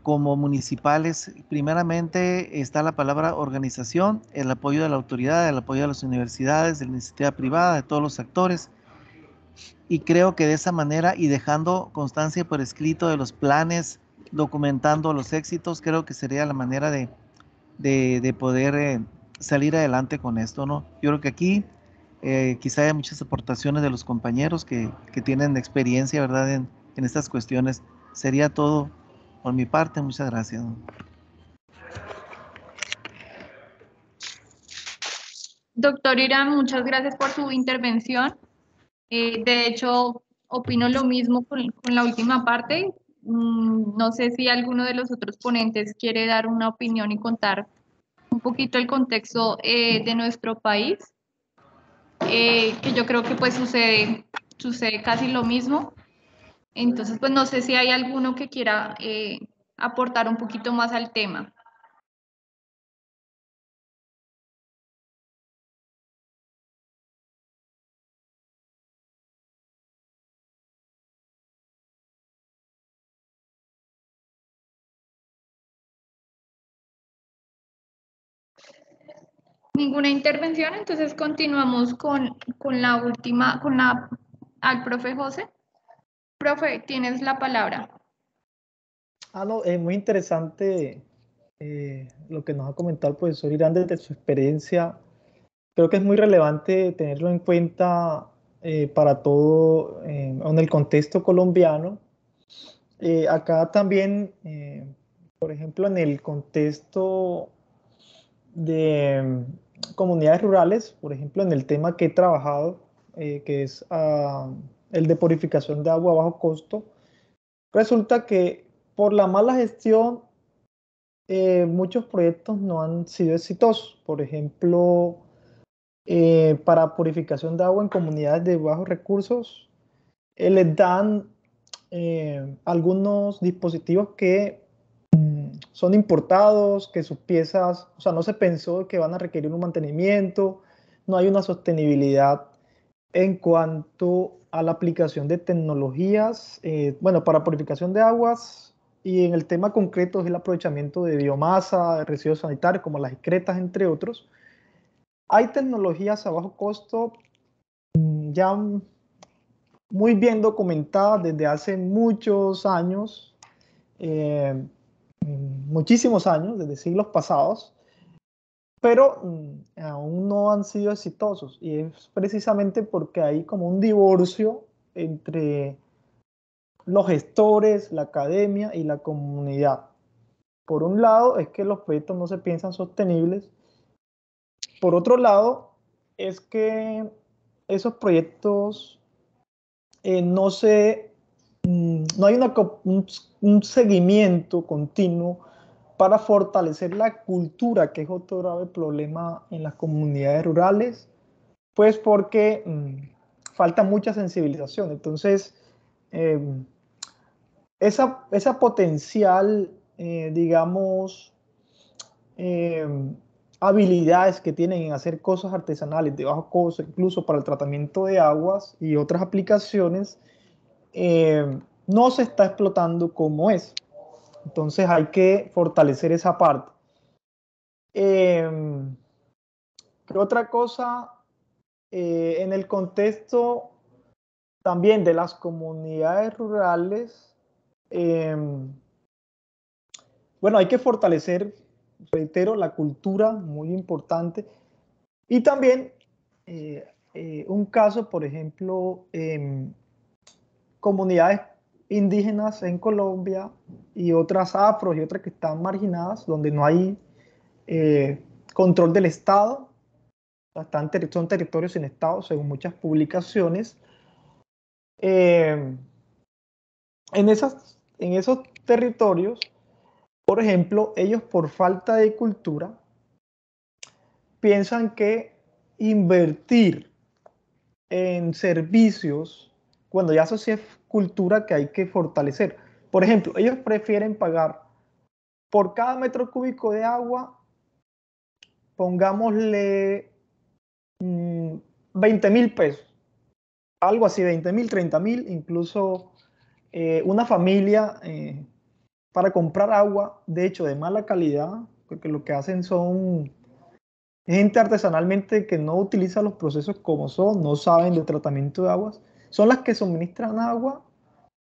como municipales, primeramente está la palabra organización, el apoyo de la autoridad, el apoyo de las universidades, de la iniciativa privada, de todos los actores. Y creo que de esa manera, y dejando constancia por escrito de los planes, documentando los éxitos, creo que sería la manera de poder salir adelante con esto, ¿no? Yo creo que aquí quizá haya muchas aportaciones de los compañeros que tienen experiencia, ¿verdad?, en estas cuestiones. Sería todo por mi parte. Muchas gracias, ¿no? Doctor Irán, muchas gracias por su intervención. De hecho, opino lo mismo con la última parte. No sé si alguno de los otros ponentes quiere dar una opinión y contar un poquito el contexto de nuestro país, que yo creo que pues sucede casi lo mismo. Entonces, pues no sé si hay alguno que quiera aportar un poquito más al tema. Ninguna intervención, entonces continuamos con la última, al profe José. Profe, tienes la palabra. No, es muy interesante lo que nos ha comentado el profesor Irán desde su experiencia. Creo que es muy relevante tenerlo en cuenta para todo en el contexto colombiano. Acá también, por ejemplo, en el contexto de comunidades rurales, por ejemplo, en el tema que he trabajado, que es el de purificación de agua a bajo costo, resulta que por la mala gestión muchos proyectos no han sido exitosos. Por ejemplo, para purificación de agua en comunidades de bajos recursos, les dan algunos dispositivos que son importados, que sus piezas, o sea, no se pensó que van a requerir un mantenimiento, no hay una sostenibilidad en cuanto a la aplicación de tecnologías, bueno, para purificación de aguas, y en el tema concreto es el aprovechamiento de biomasa, de residuos sanitarios como las excretas, entre otros. Hay tecnologías a bajo costo ya muy bien documentadas desde hace muchos años, muchísimos años, desde siglos pasados, pero aún no han sido exitosos, y es precisamente porque hay como un divorcio entre los gestores, la academia y la comunidad. Por un lado es que los proyectos no se piensan sostenibles, por otro lado es que esos proyectos no hay un seguimiento continuo para fortalecer la cultura, que es otro grave problema en las comunidades rurales, pues porque falta mucha sensibilización. Entonces, esa potencial, digamos, habilidades que tienen en hacer cosas artesanales de bajo costo, incluso para el tratamiento de aguas y otras aplicaciones, no se está explotando como es. Entonces hay que fortalecer esa parte. ¿Qué otra cosa? En el contexto también de las comunidades rurales, bueno, hay que fortalecer, reitero, la cultura, muy importante. Y también un caso, por ejemplo, comunidades indígenas en Colombia y otras afros y otras que están marginadas, donde no hay control del Estado, son territorios sin Estado, según muchas publicaciones. En esos territorios, por ejemplo, ellos por falta de cultura piensan que invertir en servicios, cuando ya eso sí es cultura que hay que fortalecer. Por ejemplo, ellos prefieren pagar por cada metro cúbico de agua, pongámosle 20.000 pesos, algo así, 20.000, 30.000, incluso una familia para comprar agua, de hecho, de mala calidad, porque lo que hacen son gente artesanalmente que no utiliza los procesos como son, no saben de tratamiento de aguas, son las que suministran agua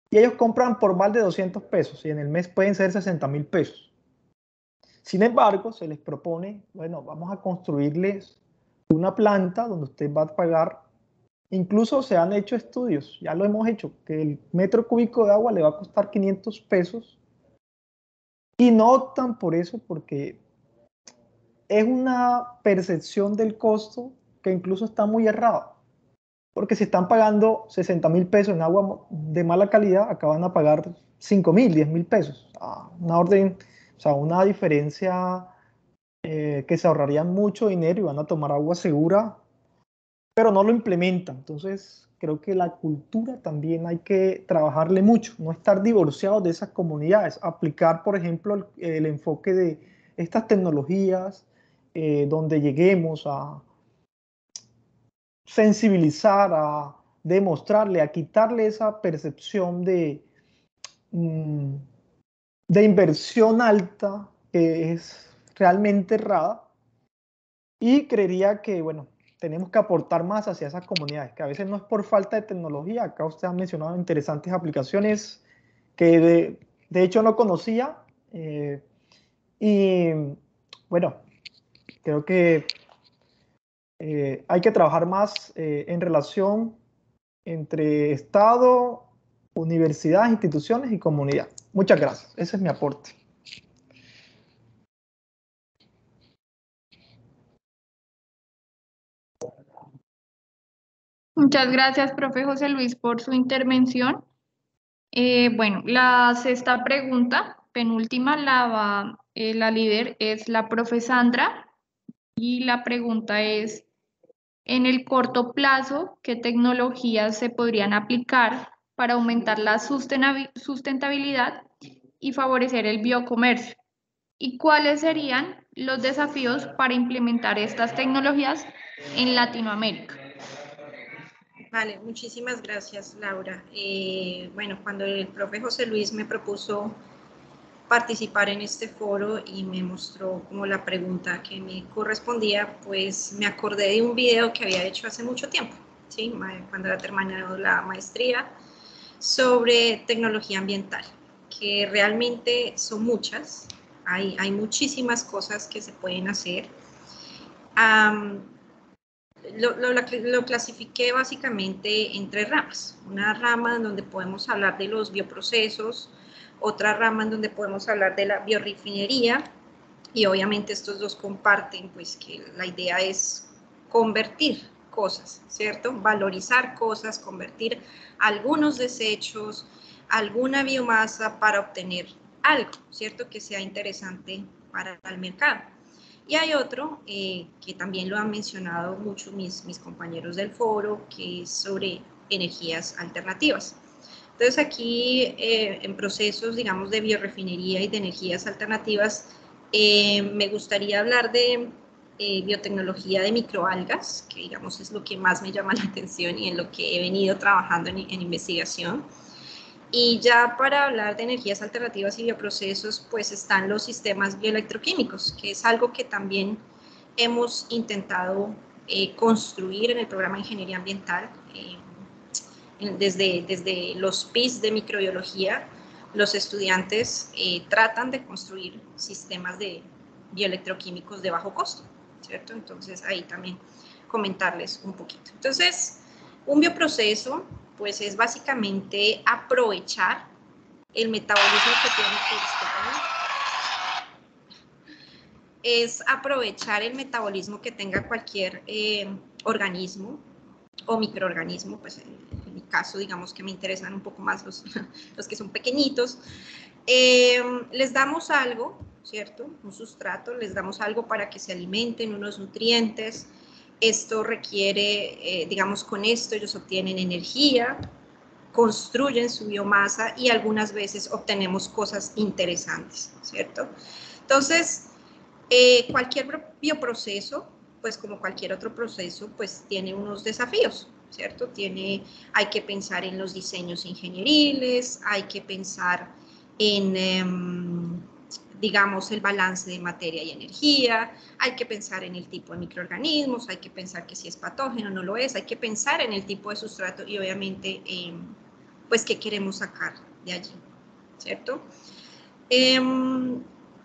y ellos compran por más de 200 pesos y en el mes pueden ser 60.000 pesos. Sin embargo, se les propone, bueno, vamos a construirles una planta donde usted va a pagar, incluso se han hecho estudios, ya lo hemos hecho, que el metro cúbico de agua le va a costar 500 pesos y no optan por eso porque es una percepción del costo que incluso está muy errada. Porque si están pagando 60.000 pesos en agua de mala calidad, acaban a pagar 5.000, 10.000 pesos. Una orden, o sea, una diferencia que se ahorrarían mucho dinero y van a tomar agua segura, pero no lo implementan. Entonces, creo que la cultura también hay que trabajarle mucho, no estar divorciados de esas comunidades, aplicar, por ejemplo, el enfoque de estas tecnologías, donde lleguemos a sensibilizar, a demostrarle, a quitarle esa percepción de inversión alta que es realmente errada, y creería que, bueno, tenemos que aportar más hacia esas comunidades, que a veces no es por falta de tecnología. Acá usted ha mencionado interesantes aplicaciones que de hecho no conocía, y bueno, creo que hay que trabajar más en relación entre Estado, universidades, instituciones y comunidad. Muchas gracias. Ese es mi aporte. Muchas gracias, profe José Luis, por su intervención. Bueno, la sexta pregunta penúltima, la líder es la profe Sandra, y la pregunta es, en el corto plazo, ¿qué tecnologías se podrían aplicar para aumentar la sustentabilidad y favorecer el biocomercio? ¿Y cuáles serían los desafíos para implementar estas tecnologías en Latinoamérica? Vale, muchísimas gracias, Laura. Bueno, cuando el profe José Luis me propuso participar en este foro y me mostró como la pregunta que me correspondía, pues me acordé de un video que había hecho hace mucho tiempo, ¿sí? Cuando era terminado la maestría, sobre tecnología ambiental, que realmente son muchas, hay muchísimas cosas que se pueden hacer. Lo clasifiqué básicamente en 3 ramas. Una rama en donde podemos hablar de los bioprocesos, otra rama en donde podemos hablar de la biorefinería, y obviamente estos dos comparten pues que la idea es convertir cosas, ¿cierto? Valorizar cosas, convertir algunos desechos, alguna biomasa para obtener algo, ¿cierto? Que sea interesante para el mercado. Y hay otro que también lo han mencionado muchos mis compañeros del foro, que es sobre energías alternativas. Entonces aquí en procesos, digamos, de biorefinería y de energías alternativas, me gustaría hablar de biotecnología de microalgas, que digamos es lo que más me llama la atención y en lo que he venido trabajando en investigación. Y ya para hablar de energías alternativas y bioprocesos, pues están los sistemas bioelectroquímicos, que es algo que también hemos intentado construir en el programa de Ingeniería Ambiental. Desde los PIS de microbiología, los estudiantes tratan de construir sistemas de bioelectroquímicos de bajo costo, ¿cierto? Entonces ahí también comentarles un poquito. Entonces, un bioproceso pues es básicamente aprovechar el metabolismo que tiene es aprovechar el metabolismo que tenga cualquier organismo o microorganismo, pues en mi caso digamos que me interesan un poco más los que son pequeñitos. Les damos algo, ¿cierto? Un sustrato, les damos algo para que se alimenten, unos nutrientes. Esto requiere, digamos, con esto ellos obtienen energía, construyen su biomasa y algunas veces obtenemos cosas interesantes, ¿cierto? Entonces, cualquier bioproceso, pues como cualquier otro proceso, pues tiene unos desafíos, ¿cierto? Hay que pensar en los diseños ingenieriles, hay que pensar en, digamos, el balance de materia y energía, hay que pensar en el tipo de microorganismos, hay que pensar que si es patógeno o no lo es, hay que pensar en el tipo de sustrato y obviamente, pues, qué queremos sacar de allí, ¿cierto?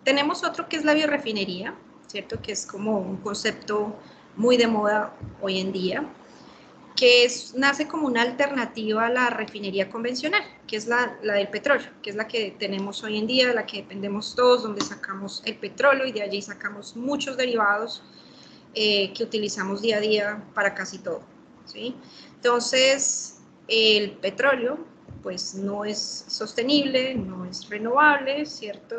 Tenemos otro que es la biorefinería, ¿cierto? Que es como un concepto muy de moda hoy en día, que nace como una alternativa a la refinería convencional, que es la del petróleo, que es la que tenemos hoy en día, la que dependemos todos, donde sacamos el petróleo y de allí sacamos muchos derivados que utilizamos día a día para casi todo, ¿sí? Entonces, el petróleo, pues no es sostenible, no es renovable, ¿cierto?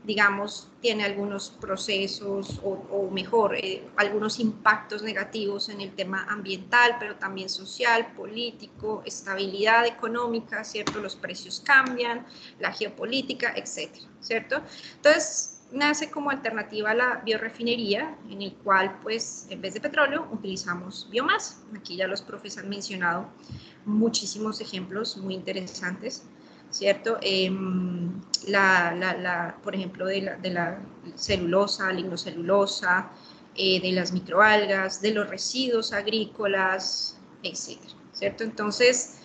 Digamos, tiene algunos procesos o mejor, algunos impactos negativos en el tema ambiental, pero también social, político, estabilidad económica, ¿cierto? Los precios cambian, la geopolítica, etcétera, ¿cierto? Entonces, nace como alternativa a la biorefinería, en el cual, pues, en vez de petróleo, utilizamos biomasa. Aquí ya los profes han mencionado muchísimos ejemplos muy interesantes, ¿cierto? Por ejemplo, de la celulosa, lignocelulosa, de las microalgas, de los residuos agrícolas, etcétera, ¿cierto? Entonces,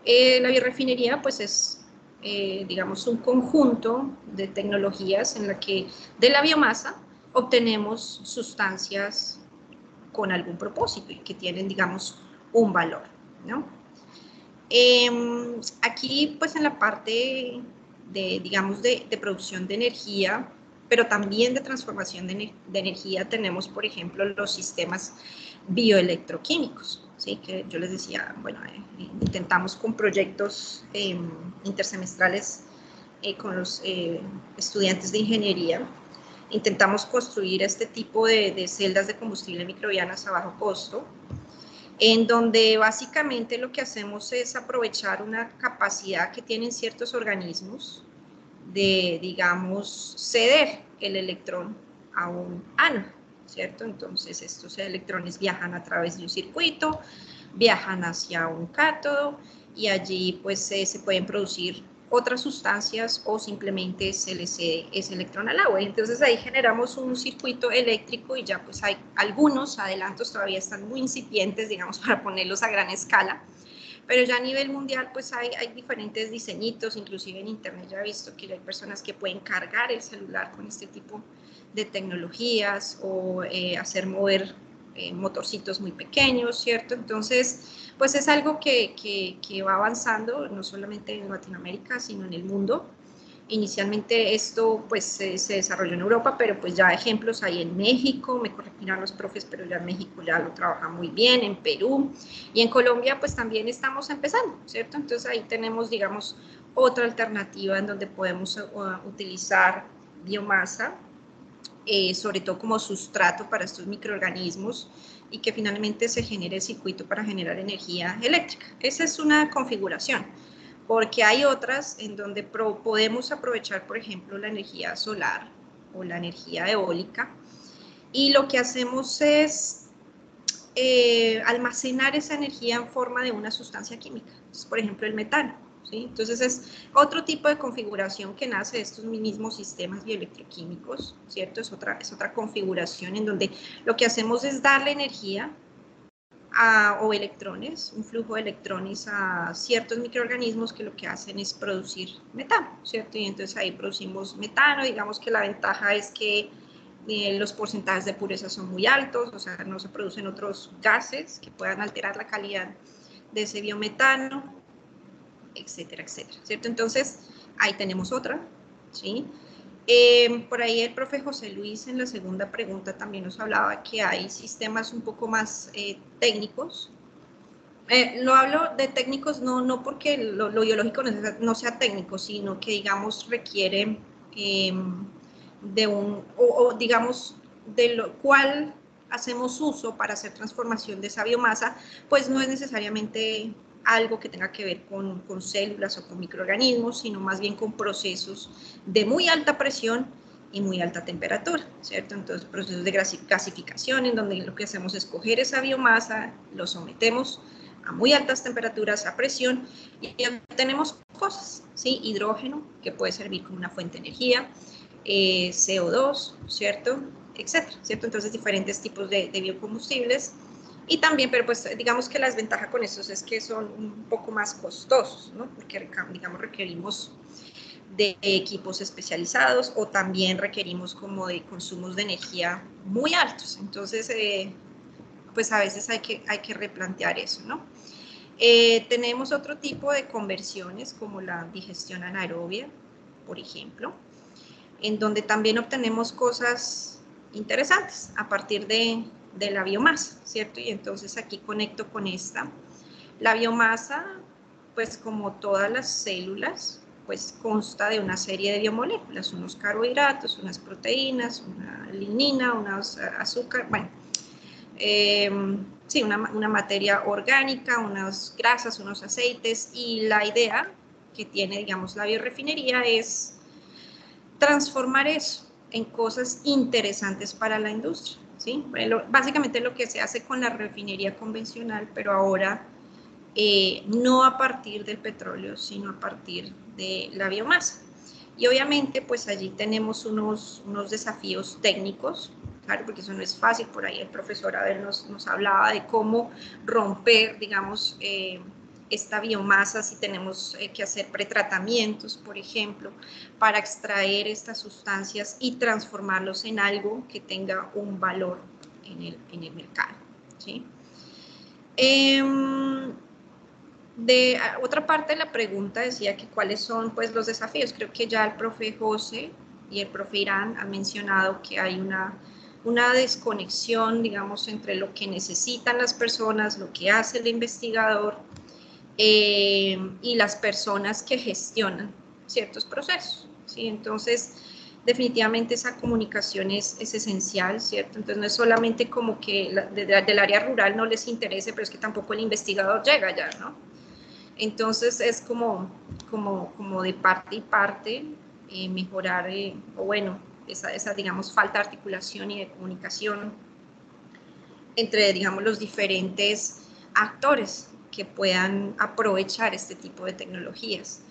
la biorefinería, pues, es digamos, un conjunto de tecnologías en la que de la biomasa obtenemos sustancias con algún propósito y que tienen, digamos, un valor, ¿no? Aquí, pues, en la parte digamos, de producción de energía, pero también de transformación de energía, tenemos, por ejemplo, los sistemas bioelectroquímicos, ¿sí? Que yo les decía, bueno, intentamos con proyectos intersemestrales con los estudiantes de ingeniería. Intentamos construir este tipo de celdas de combustible microbianas a bajo costo, en donde básicamente lo que hacemos es aprovechar una capacidad que tienen ciertos organismos de, digamos, ceder el electrón a un ánodo, ¿cierto? Entonces estos electrones viajan a través de un circuito, viajan hacia un cátodo y allí pues se pueden producir otras sustancias o simplemente se le cede ese electrón al agua. Entonces ahí generamos un circuito eléctrico y ya pues hay algunos adelantos, todavía están muy incipientes, digamos, para ponerlos a gran escala, pero ya a nivel mundial pues hay diferentes diseñitos, inclusive en internet ya he visto que hay personas que pueden cargar el celular con este tipo de tecnologías o hacer mover motorcitos muy pequeños, ¿cierto? Entonces, pues es algo que va avanzando no solamente en Latinoamérica, sino en el mundo. Inicialmente esto pues se desarrolló en Europa, pero pues ya ejemplos hay en México, me corregirán los profes, pero ya en México ya lo trabaja muy bien, en Perú y en Colombia pues también estamos empezando, ¿cierto? Entonces ahí tenemos, digamos, otra alternativa en donde podemos utilizar biomasa, sobre todo como sustrato para estos microorganismos y que finalmente se genere el circuito para generar energía eléctrica. Esa es una configuración, porque hay otras en donde podemos aprovechar, por ejemplo, la energía solar o la energía eólica, y lo que hacemos es almacenar esa energía en forma de una sustancia química, entonces, por ejemplo, el metano. ¿Sí? Entonces es otro tipo de configuración que nace de estos mismos sistemas bioelectroquímicos, ¿cierto? Es otra configuración en donde lo que hacemos es darle energía o electrones, un flujo de electrones a ciertos microorganismos que lo que hacen es producir metano, ¿cierto? Y entonces ahí producimos metano, digamos que la ventaja es que los porcentajes de pureza son muy altos, o sea, no se producen otros gases que puedan alterar la calidad de ese biometano, etcétera, etcétera, ¿cierto? Entonces, ahí tenemos otra, ¿sí? Por ahí el profe José Luis en la segunda pregunta también nos hablaba que hay sistemas un poco más técnicos. Lo hablo de técnicos no porque lo biológico no sea técnico, sino que, digamos, requiere de digamos, de lo cual hacemos uso para hacer transformación de esa biomasa, pues no es necesariamente algo que tenga que ver con células o con microorganismos, sino más bien con procesos de muy alta presión y muy alta temperatura, ¿cierto? Entonces, procesos de gasificación, en donde lo que hacemos es coger esa biomasa, lo sometemos a muy altas temperaturas, a presión, y tenemos cosas, ¿sí? Hidrógeno, que puede servir como una fuente de energía, CO2, ¿cierto? Etcétera, ¿cierto? Entonces, diferentes tipos de biocombustibles. Y también, pero pues digamos que la desventaja con estos es que son un poco más costosos, ¿no? Porque, digamos, requerimos de equipos especializados o también requerimos como de consumos de energía muy altos. Entonces, pues a veces hay que replantear eso, ¿no? Tenemos otro tipo de conversiones como la digestión anaerobia, por ejemplo, en donde también obtenemos cosas interesantes a partir de la biomasa, ¿cierto? Y entonces aquí conecto con esta. La biomasa, pues como todas las células, pues consta de una serie de biomoléculas, unos carbohidratos, unas proteínas, una lignina, unos azúcar, bueno, sí, una materia orgánica, unas grasas, unos aceites, y la idea que tiene, digamos, la biorefinería es transformar eso en cosas interesantes para la industria, ¿sí? Básicamente lo que se hace con la refinería convencional, pero ahora no a partir del petróleo, sino a partir de la biomasa. Y obviamente, pues allí tenemos unos desafíos técnicos, claro, porque eso no es fácil. Por ahí el profesor Abel nos hablaba de cómo romper, digamos, esta biomasa, si tenemos que hacer pretratamientos, por ejemplo, para extraer estas sustancias y transformarlos en algo que tenga un valor en el mercado, ¿sí? Otra parte de la pregunta decía que cuáles son pues los desafíos. Creo que ya el profe José y el profe Irán han mencionado que hay una desconexión, digamos, entre lo que necesitan las personas, lo que hace el investigador y las personas que gestionan, ciertos procesos, ¿sí? Entonces, definitivamente esa comunicación es esencial, ¿cierto? Entonces, no es solamente como que del área rural no les interese, pero es que tampoco el investigador llega allá, ¿no? Entonces, es como de parte y parte mejorar, o bueno, esa, digamos, falta de articulación y de comunicación entre, digamos, los diferentes actores que puedan aprovechar este tipo de tecnologías.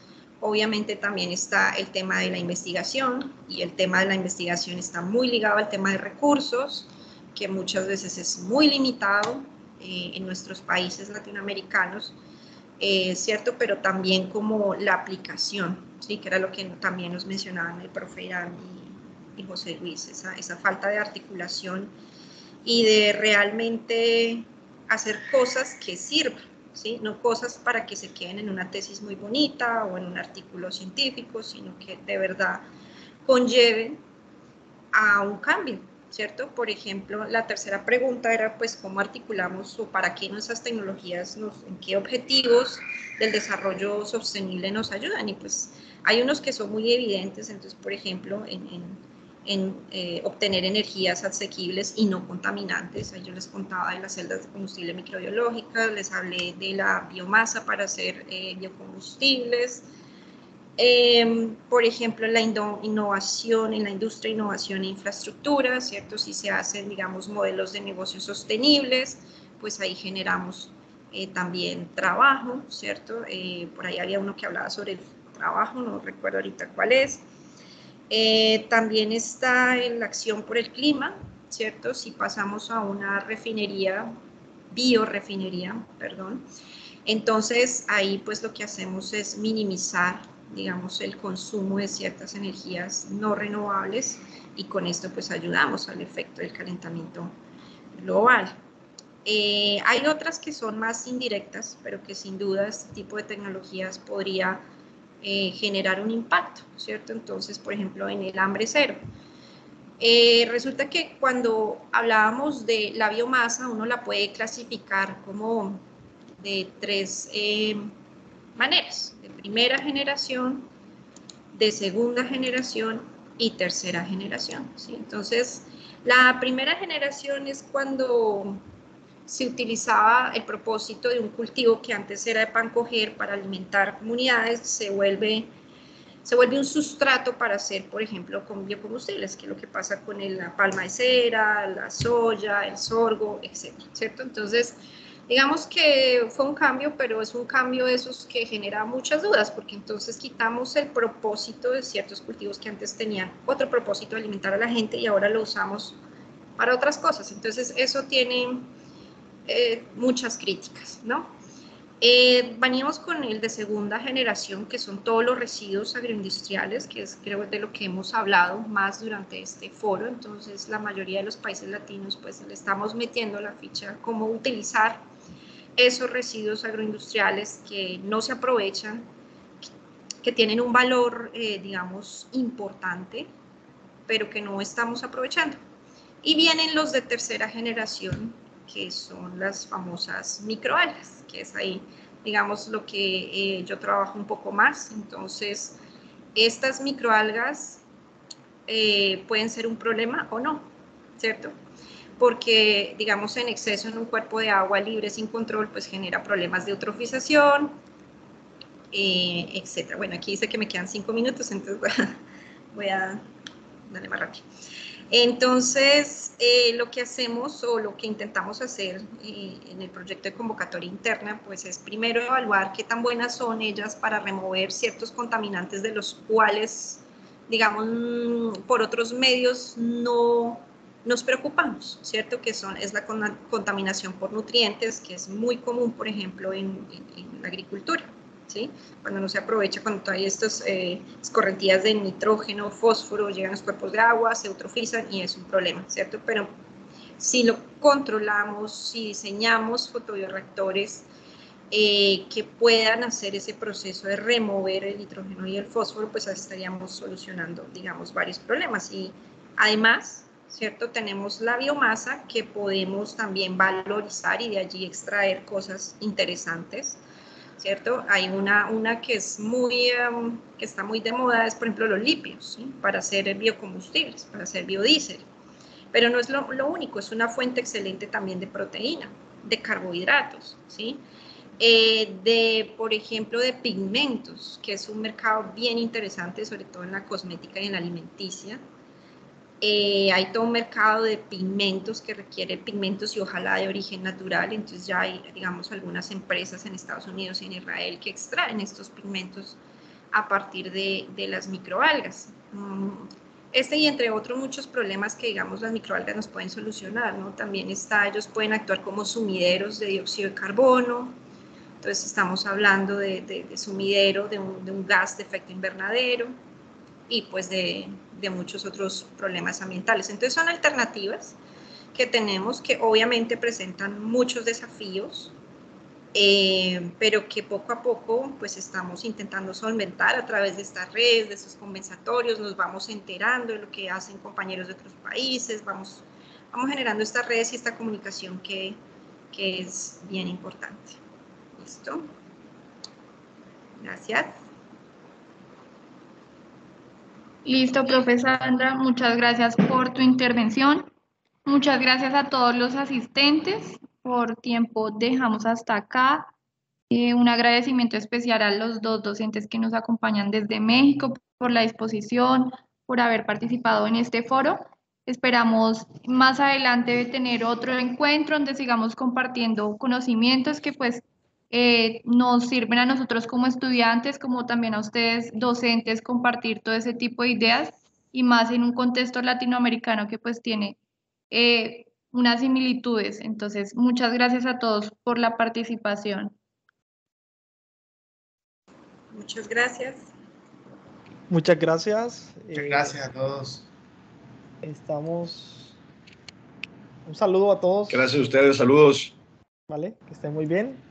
Obviamente también está el tema de la investigación, y el tema de la investigación está muy ligado al tema de recursos, que muchas veces es muy limitado en nuestros países latinoamericanos, ¿cierto? Pero también como la aplicación, ¿sí? Que era lo que también nos mencionaban el profe Irán y José Luis, esa falta de articulación y de realmente hacer cosas que sirvan, ¿sí? No cosas para que se queden en una tesis muy bonita o en un artículo científico, sino que de verdad conlleven a un cambio, ¿cierto? Por ejemplo, la tercera pregunta era, pues, ¿cómo articulamos o para qué nuestras tecnologías, en qué objetivos del desarrollo sostenible nos ayudan? Y pues hay unos que son muy evidentes, entonces, por ejemplo, en obtener energías asequibles y no contaminantes. Yo les contaba de las celdas de combustible microbiológicas, les hablé de la biomasa para hacer biocombustibles. Por ejemplo, la innovación en la industria, innovación e infraestructura, ¿cierto? Si se hacen, digamos, modelos de negocios sostenibles, pues ahí generamos también trabajo, ¿cierto? Por ahí había uno que hablaba sobre el trabajo, no recuerdo ahorita cuál es. También está en la acción por el clima, ¿cierto? Si pasamos a una biorefinería, perdón, entonces ahí pues lo que hacemos es minimizar, digamos, el consumo de ciertas energías no renovables, y con esto pues ayudamos al efecto del calentamiento global. Hay otras que son más indirectas, pero que sin duda este tipo de tecnologías podría generar un impacto, ¿cierto? Entonces, por ejemplo, en el hambre cero. Resulta que cuando hablábamos de la biomasa, uno la puede clasificar como de tres maneras: de primera generación, de segunda generación y tercera generación, ¿sí? Entonces, la primera generación es cuando se utilizaba el propósito de un cultivo que antes era de pan coger para alimentar comunidades, se vuelve un sustrato para hacer, por ejemplo, con biocombustibles, que es lo que pasa con la palma de cera, la soya, el sorgo, etcétera, ¿cierto? Entonces, digamos que fue un cambio, pero es un cambio de esos que genera muchas dudas, porque entonces quitamos el propósito de ciertos cultivos que antes tenían otro propósito, de alimentar a la gente, y ahora lo usamos para otras cosas. Entonces, eso tiene muchas críticas, ¿no? Venimos con el de segunda generación, que son todos los residuos agroindustriales, que es, creo, de lo que hemos hablado más durante este foro. Entonces, la mayoría de los países latinos pues le estamos metiendo la ficha cómo utilizar esos residuos agroindustriales que no se aprovechan, que tienen un valor, digamos, importante, pero que no estamos aprovechando. Y vienen los de tercera generación, que son las famosas microalgas, que es ahí, digamos, lo que yo trabajo un poco más. Entonces, estas microalgas pueden ser un problema o no, ¿cierto? Porque, digamos, en exceso en un cuerpo de agua libre sin control, pues genera problemas de eutrofización, etcétera. Bueno, aquí dice que me quedan 5 minutos, entonces voy a darle más rápido. Entonces, lo que hacemos o lo que intentamos hacer en el proyecto de convocatoria interna, pues es primero evaluar qué tan buenas son ellas para remover ciertos contaminantes de los cuales, digamos, por otros medios no nos preocupamos, ¿cierto? Que es la contaminación por nutrientes, que es muy común, por ejemplo, en la agricultura, ¿sí? Cuando no se aprovecha, cuando hay estas escorrentías de nitrógeno, fósforo, llegan a los cuerpos de agua, se eutrofizan y es un problema, ¿cierto? Pero si lo controlamos, si diseñamos fotobioreactores que puedan hacer ese proceso de remover el nitrógeno y el fósforo, pues estaríamos solucionando, digamos, varios problemas. Y además, ¿cierto? Tenemos la biomasa que podemos también valorizar y de allí extraer cosas interesantes. ¿cierto? Hay una que es muy, que está muy de moda, es por ejemplo los lípidos, ¿sí? Para hacer biocombustibles, para hacer biodiesel. Pero no es lo único, es una fuente excelente también de proteína, de carbohidratos, ¿sí? Por ejemplo, de pigmentos, que es un mercado bien interesante, sobre todo en la cosmética y en la alimenticia. Hay todo un mercado de pigmentos que requiere pigmentos y ojalá de origen natural, entonces ya hay, digamos, algunas empresas en Estados Unidos y en Israel que extraen estos pigmentos a partir de las microalgas. Y entre otros muchos problemas que, digamos, las microalgas nos pueden solucionar, ¿no? También ellos pueden actuar como sumideros de dióxido de carbono, entonces estamos hablando de sumidero, de un gas de efecto invernadero, y pues de muchos otros problemas ambientales. Entonces son alternativas que tenemos que obviamente presentan muchos desafíos, pero que poco a poco pues estamos intentando solventar a través de estas redes, de estos conversatorios, nos vamos enterando de lo que hacen compañeros de otros países, vamos generando estas redes y esta comunicación que es bien importante. ¿Listo? Gracias. Listo, profe Sandra, muchas gracias por tu intervención. Muchas gracias a todos los asistentes. Por tiempo dejamos hasta acá. Un agradecimiento especial a los dos docentes que nos acompañan desde México por la disposición, por haber participado en este foro. Esperamos más adelante tener otro encuentro donde sigamos compartiendo conocimientos que pues nos sirven a nosotros como estudiantes, como también a ustedes docentes, compartir todo ese tipo de ideas y más en un contexto latinoamericano que pues tiene unas similitudes. Entonces, muchas gracias a todos por la participación. Muchas gracias. Muchas gracias. Muchas gracias a todos. Un saludo a todos. Gracias a ustedes, saludos. Vale, que estén muy bien.